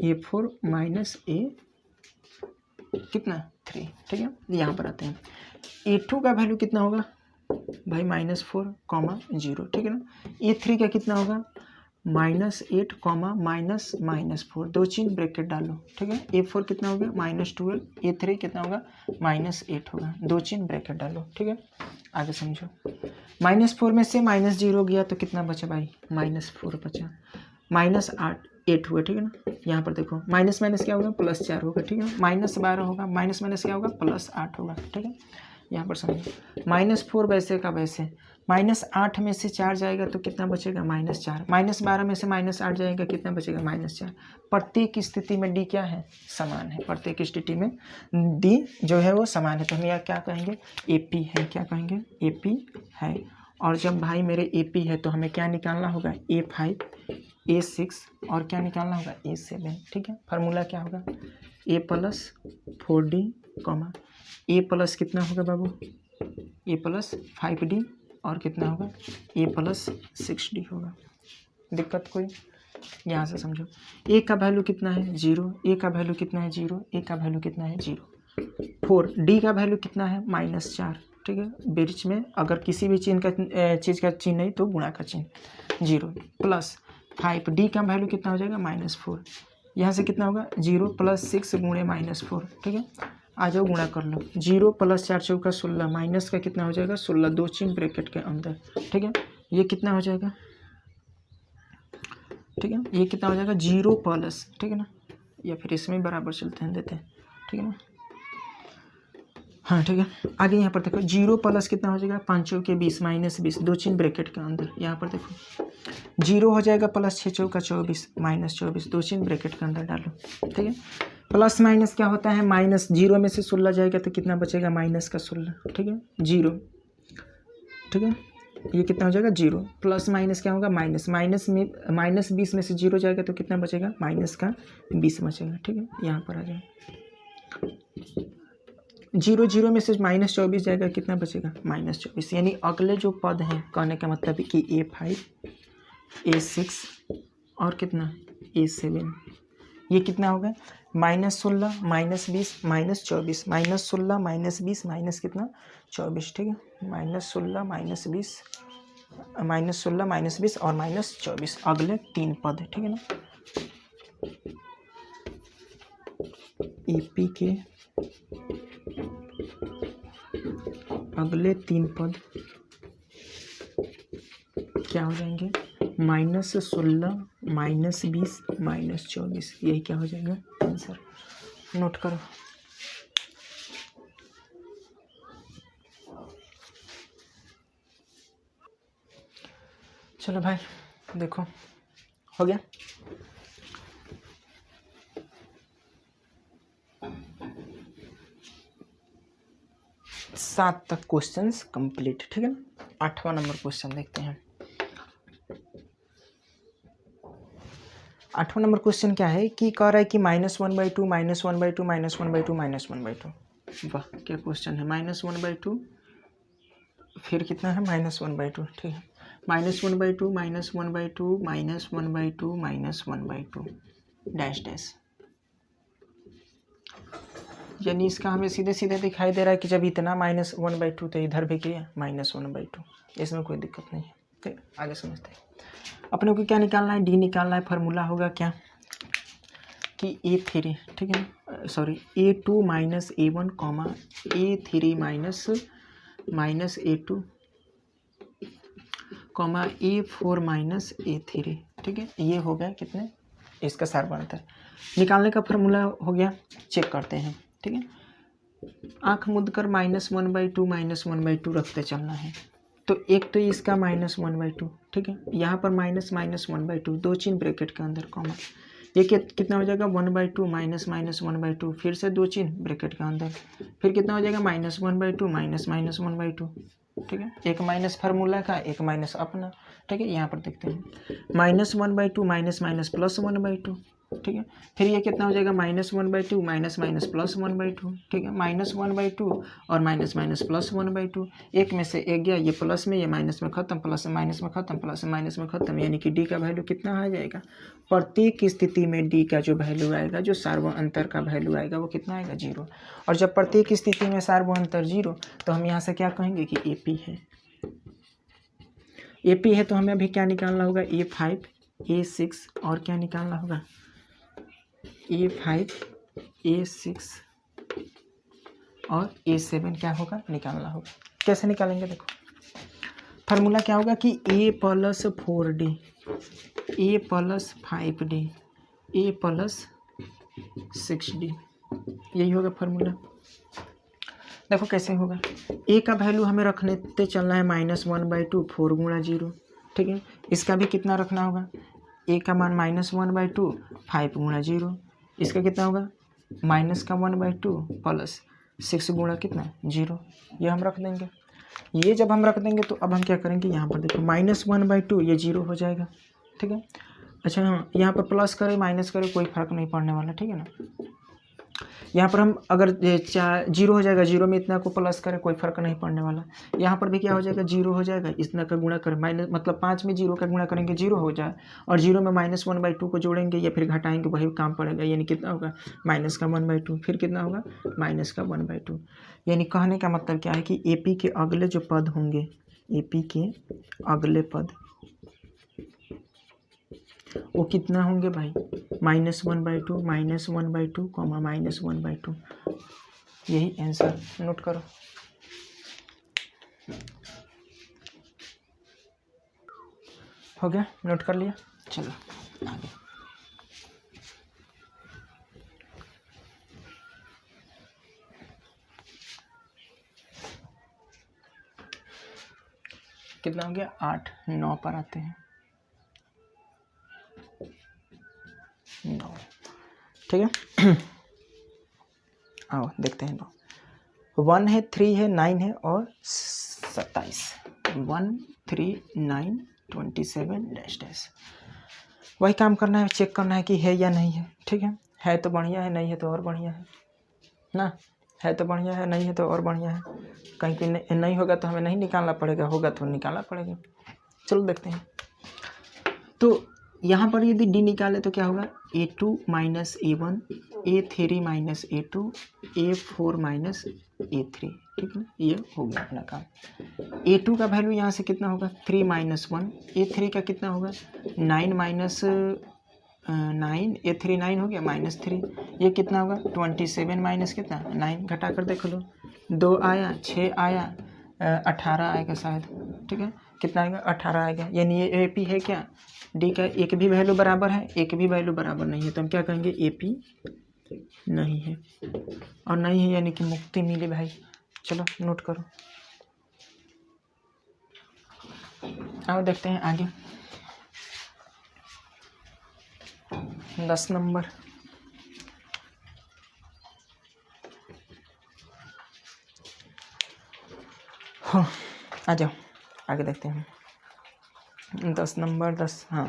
A4 - A कितना 3, ठीक है। यहाँ पर आते हैं। A2 का वैल्यू कितना होगा भाई, -4, 0, ठीक है ना। A3 का कितना होगा, -8, -4, दो चिन्ह ब्रैकेट डालो, ठीक है। A4 कितना हो गया, -12, A3 कितना होगा, -8 होगा, दो चिन्ह ब्रैकेट डालो, ठीक है। आगे समझो, -4 में से -0 गया तो कितना बचा भाई, -4 बचा, -8 हुआ, ठीक है ना। यहाँ पर देखो माइनस माइनस क्या होगा, +4 होगा, ठीक है ना। -12 होगा, माइनस माइनस क्या होगा, +8 होगा, ठीक है। यहाँ पर समझो, -4 वैसे का वैसे, -8 में से 4 जाएगा तो कितना बचेगा, -4, -12 में से -8 जाएगा कितना बचेगा, -4। प्रत्येक स्थिति में डी क्या है, समान है, प्रत्येक स्थिति में डी जो है वो समान है। तो हम यहाँ क्या कहेंगे, एपी है, क्या कहेंगे, एपी है। और जब भाई मेरे एपी है तो हमें क्या निकालना होगा, A5 A6 और क्या निकालना होगा, A7, ठीक है। फार्मूला क्या होगा, A + 4D, A प्लस कितना होगा बाबू, A + 5D और कितना होगा, A + 6D होगा। दिक्कत कोई, यहाँ से समझो। A का वैल्यू कितना है, 0, A का वैल्यू कितना है, 0, A का वैल्यू कितना है, 0। 4, D का वैल्यू कितना है, -4, ठीक है। बीच में अगर किसी भी चीज़ का चिन्ह नहीं तो गुणा का चिन्ह, 0 + 5, D का वैल्यू कितना हो जाएगा, -4। यहाँ से कितना होगा, 0 + 6 गुणे -4, ठीक है। आ जाओ गुणा कर लो, 0 + 4 × 16, माइनस का कितना हो जाएगा, 16, दो चिन्ह ब्रैकेट के अंदर, ठीक है। ये कितना हो जाएगा, ठीक है, ये कितना हो जाएगा, 0 प्लस, ठीक है ना, या फिर इसमें बराबर चलते हैं, देते हैं, ठीक है ना, हाँ ठीक है। आगे यहाँ पर देखो 0 प्लस कितना हो जाएगा, 5 चौके 20 -20, दो चिन्ह ब्रैकेट के अंदर। यहाँ पर देखो 0 हो जाएगा प्लस 6 चौका 24 -24, दो चिन्ह ब्रैकेट के अंदर डालो, ठीक है। प्लस माइनस क्या होता है, -0 में से 16 जाएगा तो कितना बचेगा, -16, ठीक है, 0, ठीक है। ये कितना हो जाएगा, 0 प्लस माइनस क्या होगा, माइनस में -20 में से 0 जाएगा तो कितना बचेगा, -20 बचेगा, ठीक है। यहाँ पर आ जाए 0 0 में से -24 जाएगा, कितना बचेगा, -24। यानी अगले जो पद हैं, कहने का मतलब है कि A5 A6 और कितना A7, ये कितना होगा, -16 -20 -24, -16 -20 माइनस कितना 24, ठीक है। -16 -20 -16 -20 और -24 अगले 3 पद है, ठीक है ना। एपी के अगले 3 पद क्या हो जाएंगे, -16 -20 -24, यही क्या हो जाएगा आंसर। नोट करो। चलो भाई देखो हो गया। सात तक क्वेश्चंस कंप्लीट, ठीक है ना। 8वां नंबर क्वेश्चन देखते हैं। 8वां नंबर क्वेश्चन क्या है कि कह रहा है कि -1/2 -1/2 -1/2 -1/2। वाह क्या क्वेश्चन है, -1/2 फिर कितना है, -1/2, ठीक है। -1/2 -1/2 -1/2 -1/2 डैश डैश, यानी इसका हमें सीधे सीधे दिखाई दे रहा है कि जब इतना -1/2 तो इधर भी किया -1/2, इसमें कोई दिक्कत नहीं है, ठीक। आगे समझते हैं। अपने को क्या निकालना है, डी निकालना है। फार्मूला होगा क्या कि A3, ठीक है ना, sorry A2 - A1, A3 - minus A2 comma A4 minus A3, ठीक है। ये हो गया कितने, इसका सार्वभौमिक निकालने का फॉर्मूला हो गया। चेक करते हैं, ठीक है। आँख मूंद कर -1/2 रखते चलना है। तो एक तो इसका -1/2, ठीक है। यहाँ पर -1/2 दो चिन्ह ब्रैकेट के अंदर कॉमा, ये कितना हो जाएगा 1/2 -1/2, फिर से दो चिन्ह ब्रैकेट के अंदर, फिर कितना हो जाएगा -1/2 -1/2, ठीक है। एक माइनस फार्मूला का, एक माइनस अपना, ठीक है। यहाँ पर देखते हैं -1/2 माइनस प्लस 1/2, ठीक है। फिर ये कितना हो जाएगा -1/2 माइनस प्लस 1/2, ठीक है। -1/2 और माइनस प्लस 1/2, एक में से एक गया, ये प्लस में, ये माइनस में खत्म, प्लस से माइनस में खत्म, प्लस से माइनस में खत्म, यानी कि डी का वैल्यू कितना आ जाएगा। प्रत्येक स्थिति में डी का जो वैल्यू आएगा, जो सार्वअंतर का वैल्यू आएगा, वो कितना आएगा 0। और जब प्रत्येक स्थिति में सार्वअंतर 0, तो हम यहाँ से क्या कहेंगे कि AP है। AP है तो हमें अभी क्या निकालना होगा, A5 A6 और क्या निकालना होगा, A5 A6 और A7 क्या होगा, निकालना होगा। कैसे निकालेंगे, देखो फार्मूला क्या होगा कि A + 4D A + 5D A + 6D, यही होगा फार्मूला। देखो कैसे होगा, A का वैल्यू हमें रखने चलना है -1/2 4 × 0, ठीक है। इसका भी कितना रखना होगा, A का मान -1/2 5 × 0, इसका कितना होगा -1/2 प्लस 6 गुणा कितना 0, ये हम रख देंगे। ये जब हम रख देंगे तो अब हम क्या करेंगे, यहाँ पर देखो -1/2 ये 0 हो जाएगा, ठीक है। अच्छा हाँ, यहाँ पर प्लस करें माइनस करें कोई फर्क नहीं पड़ने वाला, ठीक है ना। यहाँ पर हम अगर 0 हो जाएगा, 0 में इतना को प्लस करें कोई फर्क नहीं पड़ने वाला। यहाँ पर भी क्या हो जाएगा 0 हो जाएगा, इतना का गुणा करें माइनस, मतलब 5 में 0 का गुणा करेंगे 0 हो जाए, और 0 में -1/2 को जोड़ेंगे या फिर घटाएंगे वही काम पड़ेगा, यानी कितना होगा -1/2, फिर कितना होगा -1/2। यानी कहने का मतलब क्या है कि AP के अगले जो पद होंगे, AP के अगले पद वो कितना होंगे भाई, -1/2 -1/2 -1/2, यही आंसर नोट करो। हो गया, नोट कर लिया, चलो आगे। कितना हो गया 8 9 पर आते हैं 9, ठीक है। आओ देखते हैं 9 1 है 3 है 9 है और 27 1 3 9 27 डैश। वही काम करना है, चेक करना है कि है या नहीं है, ठीक है तो बढ़िया है, नहीं है तो और बढ़िया है ना, है तो बढ़िया है, नहीं है तो और बढ़िया है। कहीं पे नहीं होगा तो हमें नहीं निकालना पड़ेगा, होगा तो निकालना पड़ेगा। चलो देखते हैं। तो यहाँ पर यदि डी निकाले तो क्या होगा A2 minus A1 A3 minus A2 A4 minus A3, ठीक है। ये हो गया अपना काम। A2 का वैल्यू यहाँ से कितना होगा 3 माइनस 1, A3 का कितना होगा 9 माइनस 9, A3 9 हो गया -3, ये कितना होगा 27 माइनस कितना 9, घटा कर देख लो, 2 आया 6 आया 18 आएगा शायद, ठीक है। कितना आएगा 18 आएगा, यानी ये AP है क्या, डी का एक भी वैल्यू बराबर है, एक भी वैल्यू बराबर नहीं है, तो हम क्या कहेंगे AP नहीं है, और नहीं है यानी कि मुक्ति मिली भाई। चलो नोट करो, आओ देखते हैं आगे। 10 नंबर हो, आ जाओ आगे देखते हैं। 10 नंबर 10, हाँ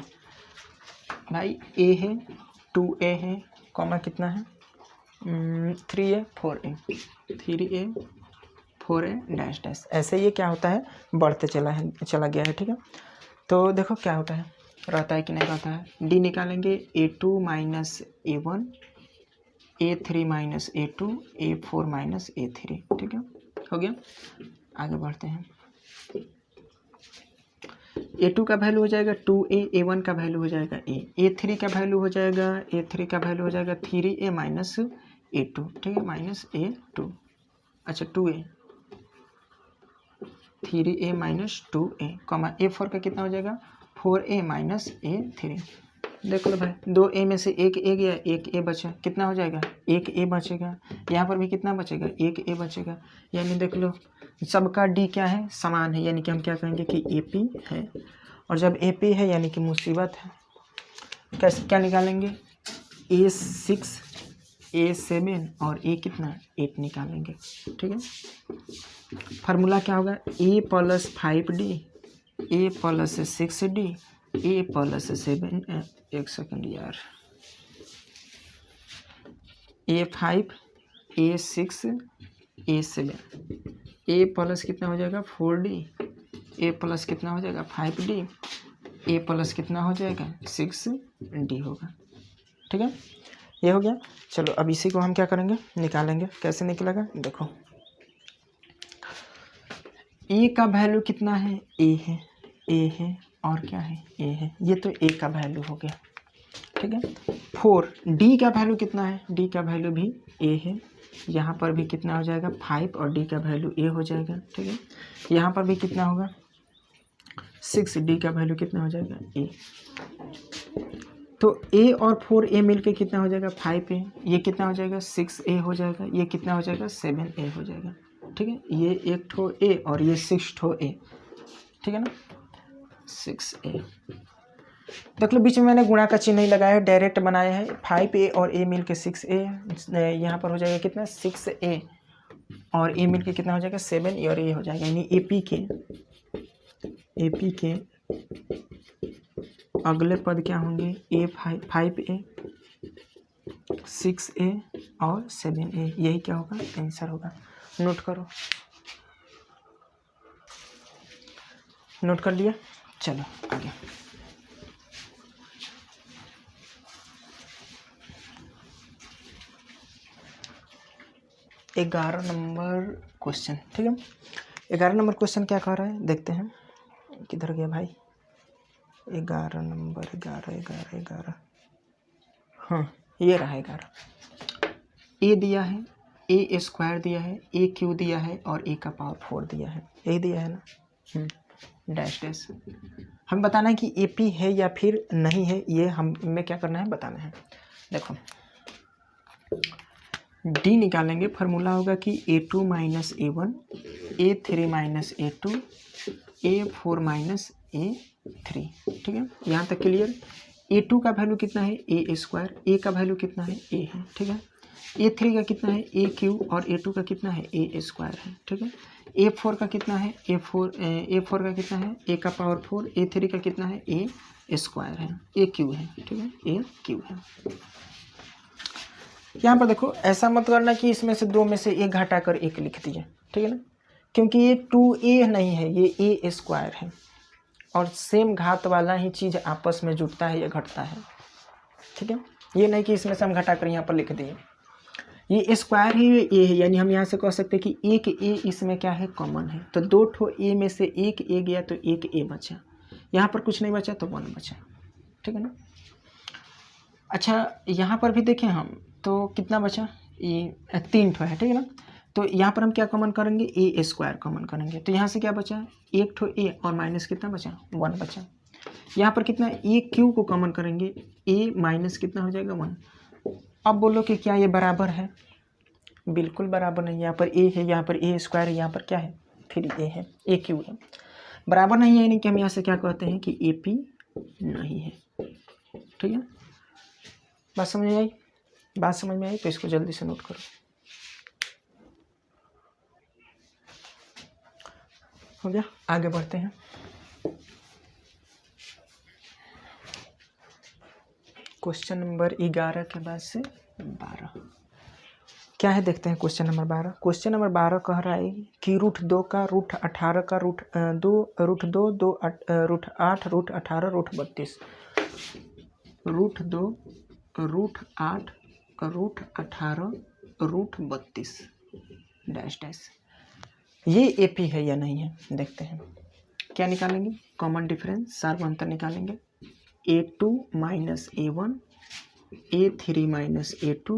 भाई A है 2A है कॉमा कितना है 3A 4A 3A 4A dash dash, ऐसे ये क्या होता है बढ़ते चला गया है, ठीक है। तो देखो क्या होता है, रहता है कि नहीं रहता है। डी निकालेंगे A2 minus A1 A3 minus A2 A4 minus A3, ठीक है, हो गया। आगे बढ़ते हैं। A2 का वैल्यू हो जाएगा 2A, A1 का वैल्यू हो जाएगा A, A3 का वैल्यू हो जाएगा 3A माइनस A2, ठीक है, माइनस A2, अच्छा 2A 3a minus 2a comma A4 का कितना हो जाएगा 4a माइनस A3। देख लो भाई 2a में से एक a गया, एक a बचा, कितना हो जाएगा एक a बचेगा। यहाँ पर भी कितना बचेगा एक a बचेगा। यानी देख लो सबका d क्या है समान है, यानी कि हम क्या कहेंगे कि AP है। और जब AP है यानी कि मुसीबत है। कैसे क्या निकालेंगे A6 A7 और A कितना 8 निकालेंगे। ठीक है, फार्मूला क्या होगा A plus 5D A plus 6D A plus 7 एक सेकंड यार A5 A6 A7 A plus कितना हो जाएगा 4D A प्लस कितना हो जाएगा 5D A प्लस कितना हो जाएगा 6D होगा। ठीक है, ये हो गया। चलो अब इसी को हम क्या करेंगे निकालेंगे। कैसे निकलेगा देखो A का वैल्यू कितना है A है और क्या है A है, ये तो A का वैल्यू हो गया। ठीक है, 4 D का वैल्यू कितना है D का वैल्यू भी A है। यहाँ पर भी कितना हो जाएगा 5 और D का वैल्यू A हो जाएगा। ठीक है, यहाँ पर भी कितना होगा 6 D का वैल्यू कितना हो जाएगा A। तो A और 4A मिलके कितना हो जाएगा 5A, ये कितना हो जाएगा 6A हो जाएगा, ये कितना हो जाएगा 7A हो जाएगा। ठीक है, ये एक ठो A और ये 6 ठो A। ठीक है ना 6A। देख लो बीच में मैंने गुणा का चिन्ह नहीं लगाया है, डायरेक्ट बनाया है। 5A और A मिल के 6A, यहाँ पर हो जाएगा कितना 6A और A मिल के कितना हो जाएगा 7A और A हो जाएगा। यानी AP के अगले पद क्या होंगे A5A 6A और 7A, यही क्या होगा आंसर होगा। नोट करो, नोट कर लिया। चलो आगे। ग्यारह नंबर क्वेश्चन। ठीक है, 11 नंबर क्वेश्चन क्या कह रहा है देखते हैं। किधर गया भाई 11 नंबर 11 हाँ ये रहा 11। A दिया है A स्क्वायर दिया है AQ दिया है और A का पावर 4 दिया है, यही दिया है ना डैश डैश। हमें बताना है कि AP है या फिर नहीं है, ये हमें क्या करना है बताना है। देखो D निकालेंगे, फार्मूला होगा कि A2 minus A1 A3 minus A2 A4 minus A3। ठीक है, यहाँ तक क्लियर। A2 का वैल्यू कितना है A स्क्वायर, A का वैल्यू कितना है A है। ठीक है, A3 का कितना है AQ और A2 का कितना है A स्क्वायर है। ठीक है, A4 का कितना है A4 का कितना है A का पावर 4 A3 का कितना है A स्क्वायर है AQ है। ठीक है, AQ है। यहाँ पर देखो ऐसा मत करना कि इसमें से दो में से एक घटा कर एक लिख दिए। ठीक है ना, क्योंकि ये 2A नहीं है, ये A स्क्वायर है और सेम घात वाला ही चीज़ आपस में जुड़ता है या घटता है। ठीक है, ये नहीं कि इसमें से हम घटा कर यहाँ पर लिख दिए। ये स्क्वायर ही A है, यानी हम यहाँ से कह सकते हैं कि एक A इसमें क्या है कॉमन है। तो दो ठो A में से एक A गया तो एक A बचा, यहाँ पर कुछ नहीं बचा तो 1 बचा। ठीक है ना। अच्छा यहाँ पर भी देखें हम तो कितना बचा ये 3 ठो है। ठीक है ना, तो यहाँ पर हम क्या कॉमन करेंगे A स्क्वायर कॉमन करेंगे, तो यहाँ से क्या बचा एक ठो A और माइनस कितना बचा 1 बचा। यहाँ पर कितना AQ को कॉमन करेंगे A माइनस कितना हो जाएगा 1। अब बोलो कि क्या ये बराबर है, बिल्कुल बराबर नहीं। यहाँ पर A है, यहाँ पर A स्क्वायर है, यहाँ पर क्या है 3A है AQ है, बराबर नहीं है। यानी कि हम यहाँ से क्या कहते हैं कि AP नहीं है। ठीक है, बात समझ में आई, बात समझ में आई तो इसको जल्दी से नोट करो। हो गया, आगे बढ़ते हैं। क्वेश्चन नंबर 11 के बाद से 12 क्या है देखते हैं। क्वेश्चन नंबर 12, क्वेश्चन नंबर 12 कह रहा है कि √2 का √18 का √2 √2 √8 √18 √32 √2 √8 √18 √32 डैश डैश, ये AP है या नहीं है देखते हैं। क्या निकालेंगे कॉमन डिफरेंस, सार्वअंतर निकालेंगे। A2 minus A1 A3 minus A2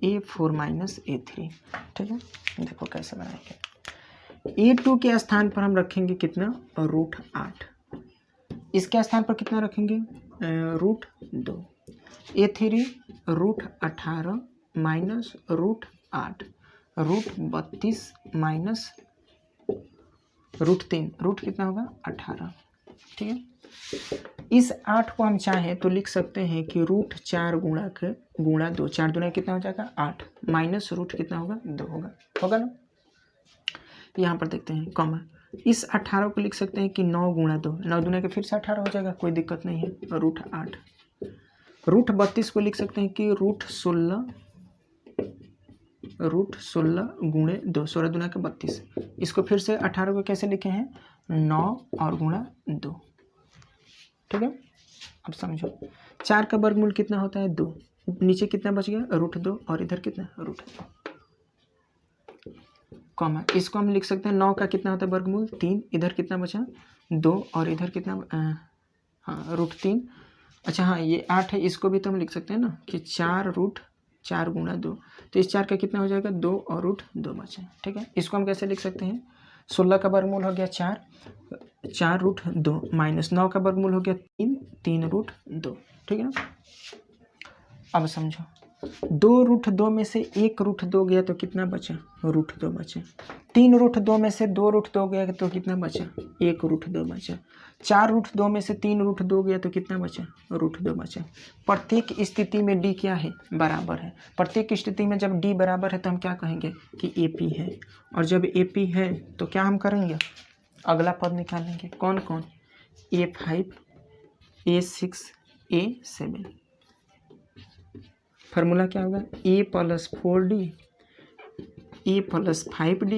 A4 minus A3। ठीक है, देखो कैसे बनाएंगे। A2 के स्थान पर हम रखेंगे कितना, √8। इसके स्थान पर कितना रखेंगे, √2। A3 √18 माइनस √8, √32 माइनस √3, रूट कितना होगा 18। ठीक है, इस 8 को हम चाहें तो लिख सकते हैं कि √4 गुणा 2, 4 दूना कितना हो जाएगा 8, माइनस रूट कितना होगा 2 होगा ना। यहाँ पर देखते हैं कॉमा, इस 18 को लिख सकते हैं कि 9 गुणा 2, 9 दूना के फिर से 18 हो जाएगा, कोई दिक्कत नहीं है, √8। √32 को लिख सकते हैं कि √16 गुणे 2, 16 दूना के 32। इसको फिर से 18 को कैसे लिखे हैं, 9 और गुणा 2। ठीक है, अब समझो 4 का वर्गमूल कितना होता है 2, नीचे कितना बच गया √2 और इधर कितना √2, कॉमा, इसको हम लिख सकते हैं 9 का कितना होता है वर्गमूल 3, इधर कितना बचा 2 और इधर कितना हाँ √3। अच्छा हाँ ये 8 है, इसको भी तो हम लिख सकते हैं ना कि 4 गुणा 2, तो इस 4 का कितना हो जाएगा 2 और √2 बचा। ठीक है, इसको हम कैसे लिख सकते हैं, 16 का वर्गमूल हो गया 4 √2 माइनस 9 का वर्गमूल हो गया 3 √2। ठीक है ना, अब समझो 2 √2 में से 1 √2 गया तो कितना बचा, √2 बचा। 3 √2 में से 2 √2 गया तो कितना बचा, 1 √2 बचा। 4 √2 में से 3 √2 गया तो कितना बचा, √2 बचा। प्रत्येक स्थिति में डी क्या है, बराबर है। प्रत्येक स्थिति में जब डी बराबर है तो हम क्या कहेंगे कि AP है, और जब AP है तो क्या हम करेंगे, अगला पद निकालेंगे, कौन कौन, A5 A6 A7। फार्मूला क्या होगा, A + 4D A + 5D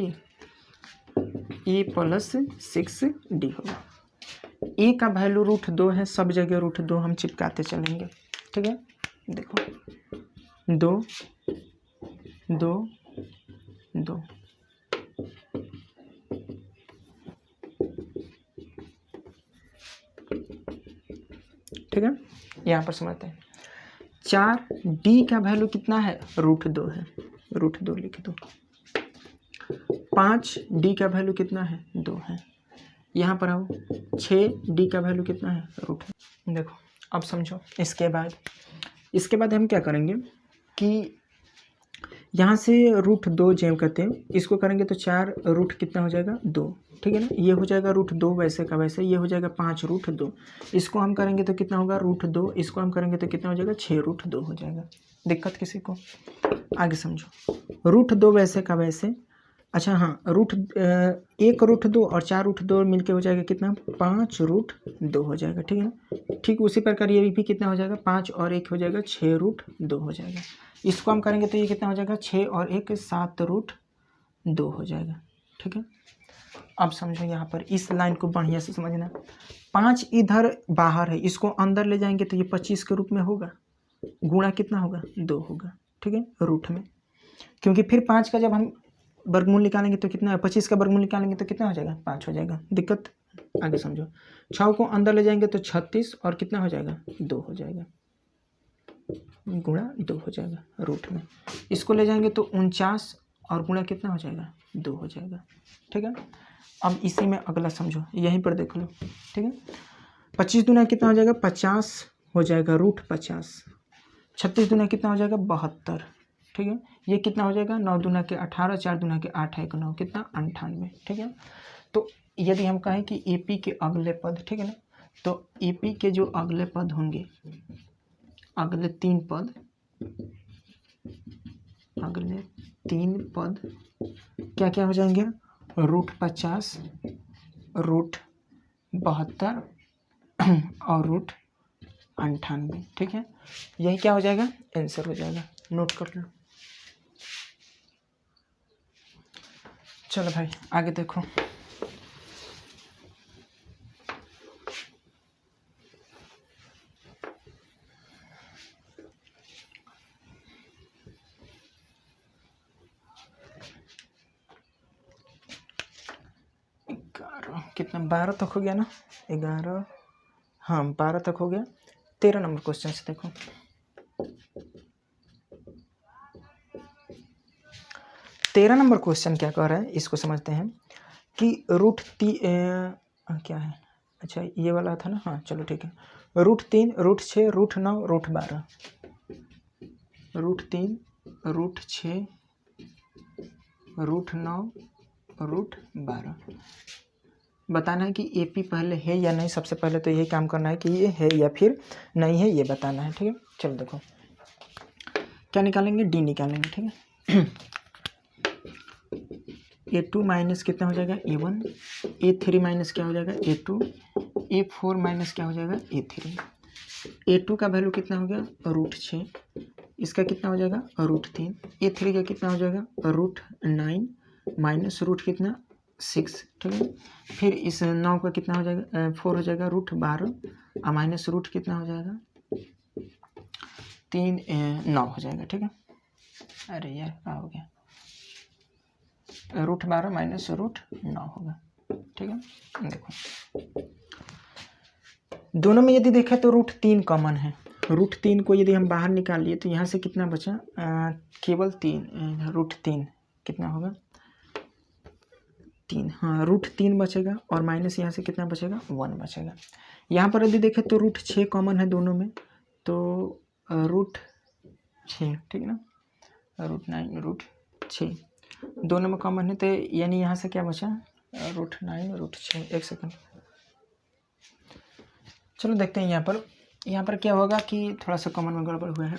A + 6D होगा। A का वैल्यू √2 है, सब जगह √2 हम चिपकाते चलेंगे। ठीक है, देखो 2 2 2, ठीक है, यहाँ पर समझते हैं। 4D का वैल्यू कितना है, √2 है, √2 लिख दो। 5D का वैल्यू कितना है, 2 है। यहाँ पर आओ 6D का वैल्यू कितना है, √2। देखो अब समझो, इसके बाद हम क्या करेंगे कि यहाँ से √2 जेम करते हैं, इसको करेंगे तो 4 रूट कितना हो जाएगा 2। ठीक है ना, ये हो जाएगा √2 वैसे का वैसे, ये हो जाएगा 5 √2। इसको हम करेंगे तो कितना होगा √2, इसको हम करेंगे तो कितना हो जाएगा 6 √2 हो जाएगा। दिक्कत किसी को, आगे समझो, √2 वैसे का वैसे। अच्छा हाँ, 1 √2 और 4 √2 मिलके हो जाएगा कितना, 5 √2 हो जाएगा। ठीक है ना, ठीक उसी प्रकार ये भी कितना हो जाएगा, 5 और 1 हो जाएगा 6 √2 हो जाएगा। इसको हम करेंगे तो ये कितना हो जाएगा, 6 और 1 7 √2 हो जाएगा। ठीक है, अब समझो यहाँ पर इस लाइन को बढ़िया से समझना। 5 इधर बाहर है, इसको अंदर ले जाएंगे तो ये 25 के रूप में होगा, गुणा कितना होगा 2 होगा। ठीक है, रूट में, क्योंकि फिर 5 का जब हम वर्गमूल निकालेंगे तो कितना है, 25 का वर्गमूल निकालेंगे तो कितना हो जाएगा 5 हो जाएगा। दिक्कत, आगे समझो, 6 को अंदर ले जाएंगे तो 36 और कितना हो जाएगा 2 हो जाएगा, गुणा 2 हो जाएगा रूट में। इसको ले जाएंगे तो 49 और गुणा कितना हो जाएगा 2 हो जाएगा। ठीक है, अब इसी में अगला समझो, यहीं पर देख लो। ठीक है, 25 दूना कितना हो जाएगा 50 हो जाएगा √50। 36 दूना कितना हो जाएगा 72। ठीक है, ये कितना हो जाएगा 9 दूना के 18, 4 दूना के 8 1 9 कितना 98। ठीक है, तो यदि हम कहें कि AP के अगले पद, ठीक है ना, तो AP के जो अगले पद होंगे, अगले 3 पद, अगले 3 पद क्या क्या हो जाएंगे, √50 √72 और √98। ठीक है, यही क्या हो जाएगा आंसर हो जाएगा, नोट कर लो। चलो भाई आगे देखो, कितना 12 तक हो गया ना, 11, हाँ 12 तक हो गया। 13 नंबर क्वेश्चन से देखो, 13 नंबर क्वेश्चन क्या कह रहा है, इसको समझते हैं। कि क्या है, अच्छा ये वाला था ना, हाँ चलो ठीक है, √3, √6, √9, √12, √3, √6, √9, √12 बताना है कि AP पहले है या नहीं। सबसे पहले तो यही काम करना है कि ये है या फिर नहीं है, ये बताना है, ठीक है। चलो देखो क्या निकालेंगे, D निकालेंगे, ठीक है। A2 माइनस कितना हो जाएगा, A1, A3 माइनस क्या हो जाएगा, A2, A4 माइनस क्या हो जाएगा, A3। A2 का वैल्यू कितना हो गया, √6, इसका कितना हो जाएगा, √3, A3 का कितना हो जाएगा, √9 माइनस रूट कितना, 6, ठीक है। फिर इस 9 का कितना हो जाएगा, 4 हो जाएगा, √12 और माइनस रूट कितना हो जाएगा, 9 हो जाएगा, ठीक है। अरे यार क्या हो गया, √12 माइनस √9 होगा, ठीक है। देखो दोनों में यदि देखें तो √3 कॉमन है, √3 को यदि हम बाहर निकाल लिए तो यहाँ से कितना बचा, केवल 3, √3 कितना होगा, 3, हाँ √3 बचेगा और माइनस यहाँ से कितना बचेगा, 1 बचेगा। यहाँ पर यदि देखें तो √6 कॉमन है दोनों में, तो √6, ठीक है ना, √9, √6 दोनों में कॉमन है, तो यानी यहाँ से क्या बचा, √9, √6, एक सेकंड चलो देखते हैं। यहाँ पर क्या होगा कि थोड़ा सा कॉमन में गड़बड़ हुआ है।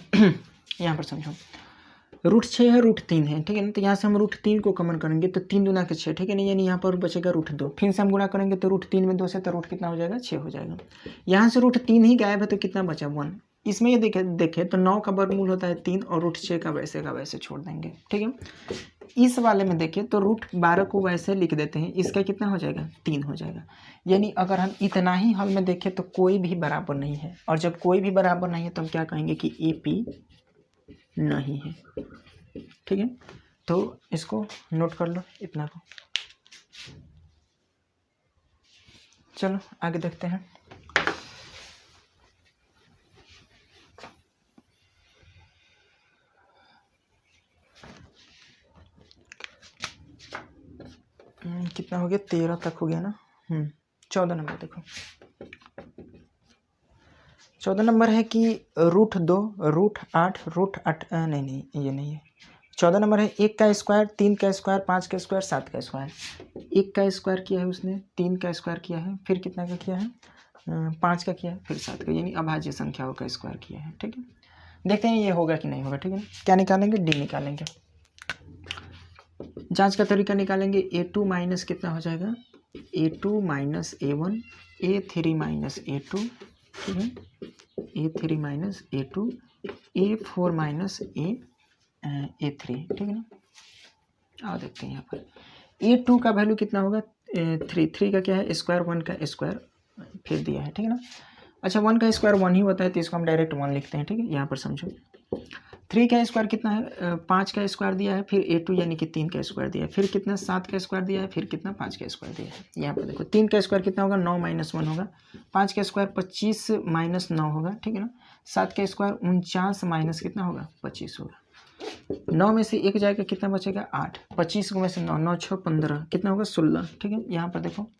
यहाँ पर समझो √6 है, √3 है, ठीक है ना, तो यहाँ से हम √3 को कॉमन करेंगे तो 3 दूना के 6, ठीक है ना, यानी यहाँ पर बचेगा √2, फिर से हम गुणा करेंगे तो √3 में 2 से तो रूट कितना हो जाएगा, 6 हो जाएगा। यहाँ से √3 ही गायब है तो कितना बचा, 1। इसमें ये देखे तो 9 का वर्गमूल होता है 3 और √6 का वैसे छोड़ देंगे, ठीक है। इस वाले में देखिए तो √12 को वैसे लिख देते हैं, इसका कितना हो जाएगा, 3 हो जाएगा। यानी अगर हम इतना ही हल में देखें तो कोई भी बराबर नहीं है, और जब कोई भी बराबर नहीं है तो हम क्या कहेंगे कि AP नहीं है, ठीक है। तो इसको नोट कर लो इतना को। चलो आगे देखते हैं। कितना हो गया, 13 तक हो गया ना। 14 नंबर देखो, 14 नंबर है कि √2, √8, नहीं ये नहीं है। 14 नंबर है 1 का स्क्वायर, 3 का स्क्वायर, 5 का स्क्वायर, 7 का स्क्वायर। 1 का स्क्वायर किया है उसने, 3 का स्क्वायर किया है, फिर कितना का किया है, 5 का किया है, फिर 7 का, यानी अभाज्य संख्याओं का स्क्वायर किया है, ठीक है। देखते हैं ये होगा कि नहीं होगा, ठीक है। क्या निकालेंगे, D निकालेंगे। जांच का तरीका निकालेंगे, A2 माइनस कितना हो जाएगा, A2 minus A1, A3 minus A2, ठीक है, A3 minus A2, A4 minus A3, ठीक है ना। आओ देखते हैं यहाँ पर A2 का वैल्यू कितना होगा, 3 का क्या है स्क्वायर, 1 का स्क्वायर फिर दिया है, ठीक है ना। अच्छा 1 का स्क्वायर 1 ही होता है तो इसको हम डायरेक्ट 1 लिखते हैं, ठीक है। यहाँ पर समझो 3 का स्क्वायर कितना है, 5 का स्क्वायर दिया है, फिर A2 यानी कि 3 का स्क्वायर दिया है, फिर कितना 7 का स्क्वायर दिया है, फिर कितना 5 का स्क्वायर दिया है। यहाँ पर देखो 3 का स्क्वायर कितना होगा, 9 माइनस 1 होगा, 5 का स्क्वायर 25 माइनस 9 होगा, ठीक है ना। 7 का स्क्वायर 49 माइनस कितना होगा, 25 होगा। 9 में से 1 जाएगा, कितना बचेगा, 8, 25 में से 9, 9 6 15, कितना होगा 16, ठीक है। यहाँ पर देखो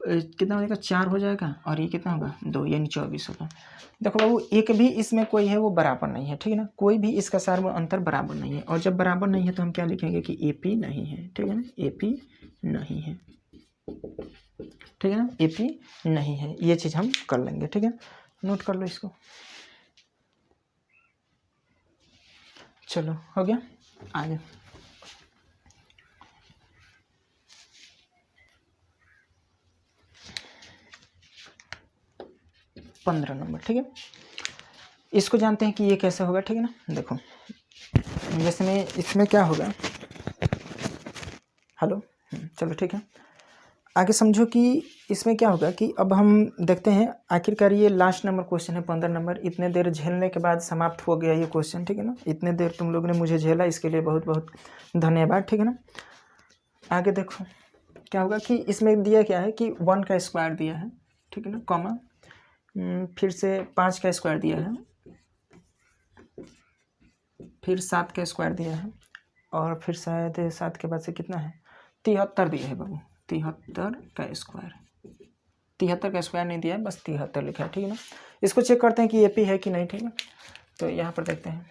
कितना हो जाएगा, 4 हो जाएगा, और ये कितना होगा 2, यानी 24 होगा। देखो बाबू एक भी इसमें कोई है वो बराबर नहीं है, ठीक है ना, कोई भी इसका सार्वत्रिक अंतर बराबर नहीं है, और जब बराबर नहीं है तो हम क्या लिखेंगे कि AP नहीं है, ठीक है ना, AP नहीं है, ठीक है ना, AP नहीं है। ये चीज़ हम कर लेंगे, ठीक है, नोट कर लो इसको। चलो हो गया, आगे 15 नंबर, ठीक है। इसको जानते हैं कि ये कैसे होगा, ठीक है ना। देखो जैसे में इसमें क्या होगा, हेलो चलो ठीक है, आगे समझो कि इसमें क्या होगा कि अब हम देखते हैं आखिरकार ये लास्ट नंबर क्वेश्चन है 15 नंबर। इतने देर झेलने के बाद समाप्त हो गया ये क्वेश्चन, ठीक है ना। इतने देर तुम लोगों ने मुझे झेला, इसके लिए बहुत बहुत धन्यवाद, ठीक है ना। आगे देखो क्या होगा कि इसमें दिया क्या है कि 1 का स्क्वायर दिया है, ठीक है ना, कॉमा फिर से 5 का स्क्वायर दिया है, फिर 7 का स्क्वायर दिया है, और फिर शायद 7 के बाद से कितना है 73 दिया है बाबू, 73 का स्क्वायर। 73 का स्क्वायर नहीं दिया है, बस 73 लिखा है, ठीक है ना। इसको चेक करते हैं कि AP है कि नहीं, ठीक है। तो यहाँ पर देखते हैं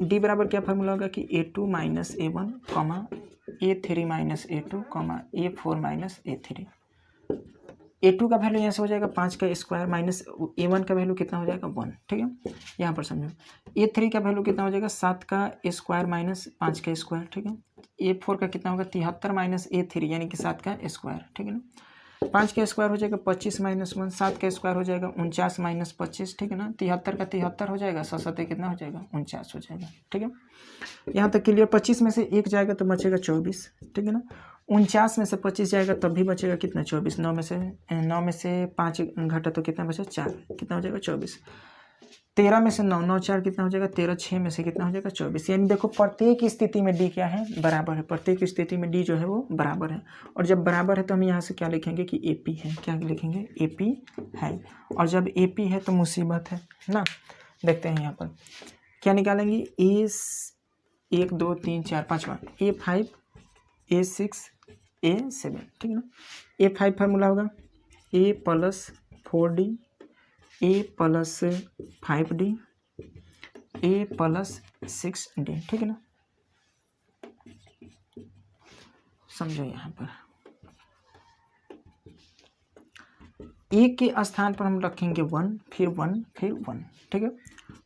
D बराबर क्या फार्मूला होगा कि A2 minus A1 comma A3 minus A2 comma A4 minus A3। A2 का वैल्यू यहाँ से हो जाएगा 5 का स्क्वायर माइनस A1 का वैल्यू कितना हो जाएगा 1, ठीक है। यहाँ पर समझो A3 का वैल्यू कितना हो जाएगा 7 का स्क्वायर माइनस 5 का स्क्वायर, ठीक है। A4 का कितना होगा 73 माइनस A3 यानी कि 7 का स्क्वायर, ठीक है ना। 5 का स्क्वायर हो जाएगा 25 माइनस 1, 7 का स्क्वायर हो जाएगा 49 माइनस 25, ठीक है ना। 73 का 73 हो जाएगा, 7 कितना हो जाएगा 49 हो जाएगा, ठीक है। यहाँ तक क्लियर। 25 में से 1 जाएगा तो बचेगा 24, ठीक है ना। 49 में से 25 जाएगा तब भी बचेगा कितना 24। 9 में से 5 घटा तो कितना बचा 4, कितना हो जाएगा 24। 13 में से 9, 9 4 कितना हो जाएगा 13, 6 में से कितना हो जाएगा 24। यानी देखो प्रत्येक स्थिति में D क्या है बराबर है, प्रत्येक स्थिति में D जो है वो बराबर है। और जब बराबर है तो हम यहाँ से क्या लिखेंगे कि AP है, क्या लिखेंगे AP है। और जब AP है तो मुसीबत है ना। देखते हैं यहाँ पर क्या निकालेंगे, A1 2 3 4 5वां A5 A6 A7, ठीक है ना। A5 फार्मूला होगा A plus 4D A plus 5D A plus 6D, ठीक है ना। समझो यहाँ पर A के स्थान पर हम रखेंगे 1 फिर 1 फिर 1, ठीक है।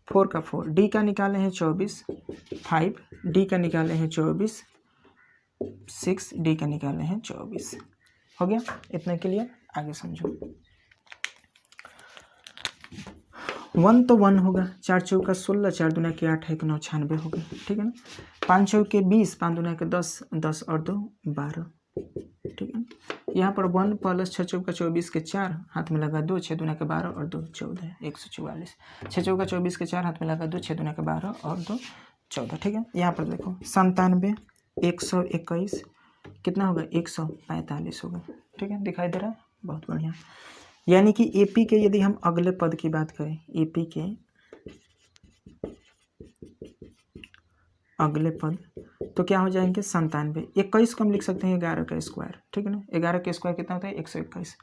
4 का 4, D का निकाले हैं 24, 5 D का निकाले हैं 24, 6 D का निकाले हैं 24। हो गया इतने के लिए। आगे समझो 1 तो 1 होगा, 4 चौका 16, 4 दूना के 8 है 9 96 होगा, ठीक है ना। 5 चौके 20, 5 दूना के 10, 10 और 2 12, ठीक है। यहाँ पर 1 प्लस 6 चौका 24 के 4 हाथ में लगा 2, 6 दूना के 12 और 2 14, 144। 6 चौका 24 के 4 हाथ में लगा 2, 6 दूना के 12 और 2 14, ठीक है। यहाँ पर देखो 97 121 कितना होगा 145 होगा, ठीक है। दिखाई दे रहा है, बहुत बढ़िया। यानी कि AP के यदि हम अगले पद की बात करें, AP के अगले पद तो क्या हो जाएंगे 97। 21 को हम लिख सकते हैं 11 का स्क्वायर, ठीक है ना। 11 का स्क्वायर कितना होता है 121,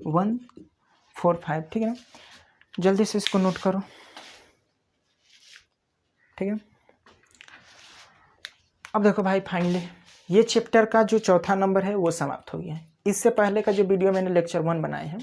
145, ठीक है ना। जल्दी से इसको नोट करो, ठीक है। अब देखो भाई फाइनली ये चैप्टर का जो चौथा नंबर है वो समाप्त हो गया है। इससे पहले का जो वीडियो मैंने लेक्चर 1 बनाए हैं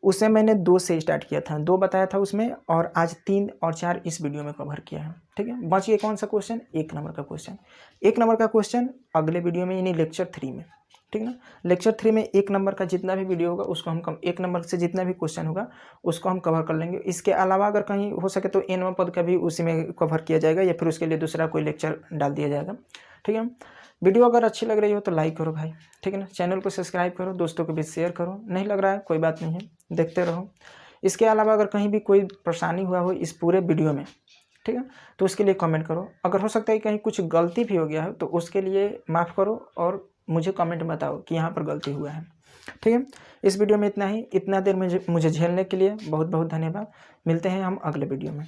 उसे मैंने 2 से स्टार्ट किया था, 2 बताया था उसमें, और आज 3 और 4 इस वीडियो में कवर किया है, ठीक है। बच गया कौन सा क्वेश्चन, 1 नंबर का क्वेश्चन। 1 नंबर का क्वेश्चन अगले वीडियो में यानी लेक्चर 3 में, ठीक ना। लेक्चर 3 में 1 नंबर का जितना भी वीडियो होगा उसको हम 1 नंबर से जितना भी क्वेश्चन होगा उसको हम कवर कर लेंगे। इसके अलावा अगर कहीं हो सके तो n पद का भी उसी में कवर किया जाएगा या फिर उसके लिए दूसरा कोई लेक्चर डाल दिया जाएगा, ठीक है। वीडियो अगर अच्छी लग रही हो तो लाइक करो भाई, ठीक है ना। चैनल को सब्सक्राइब करो, दोस्तों के बीच शेयर करो। नहीं लग रहा है कोई बात नहीं है, देखते रहो। इसके अलावा अगर कहीं भी कोई परेशानी हुआ हो इस पूरे वीडियो में, ठीक है, तो उसके लिए कमेंट करो। अगर हो सकता है कहीं कुछ गलती भी हो गया है तो उसके लिए माफ़ करो और मुझे कमेंट बताओ कि यहाँ पर गलती हुआ है, ठीक है। इस वीडियो में इतना ही। इतना देर मुझे झेलने के लिए बहुत बहुत धन्यवाद। मिलते हैं हम अगले वीडियो में।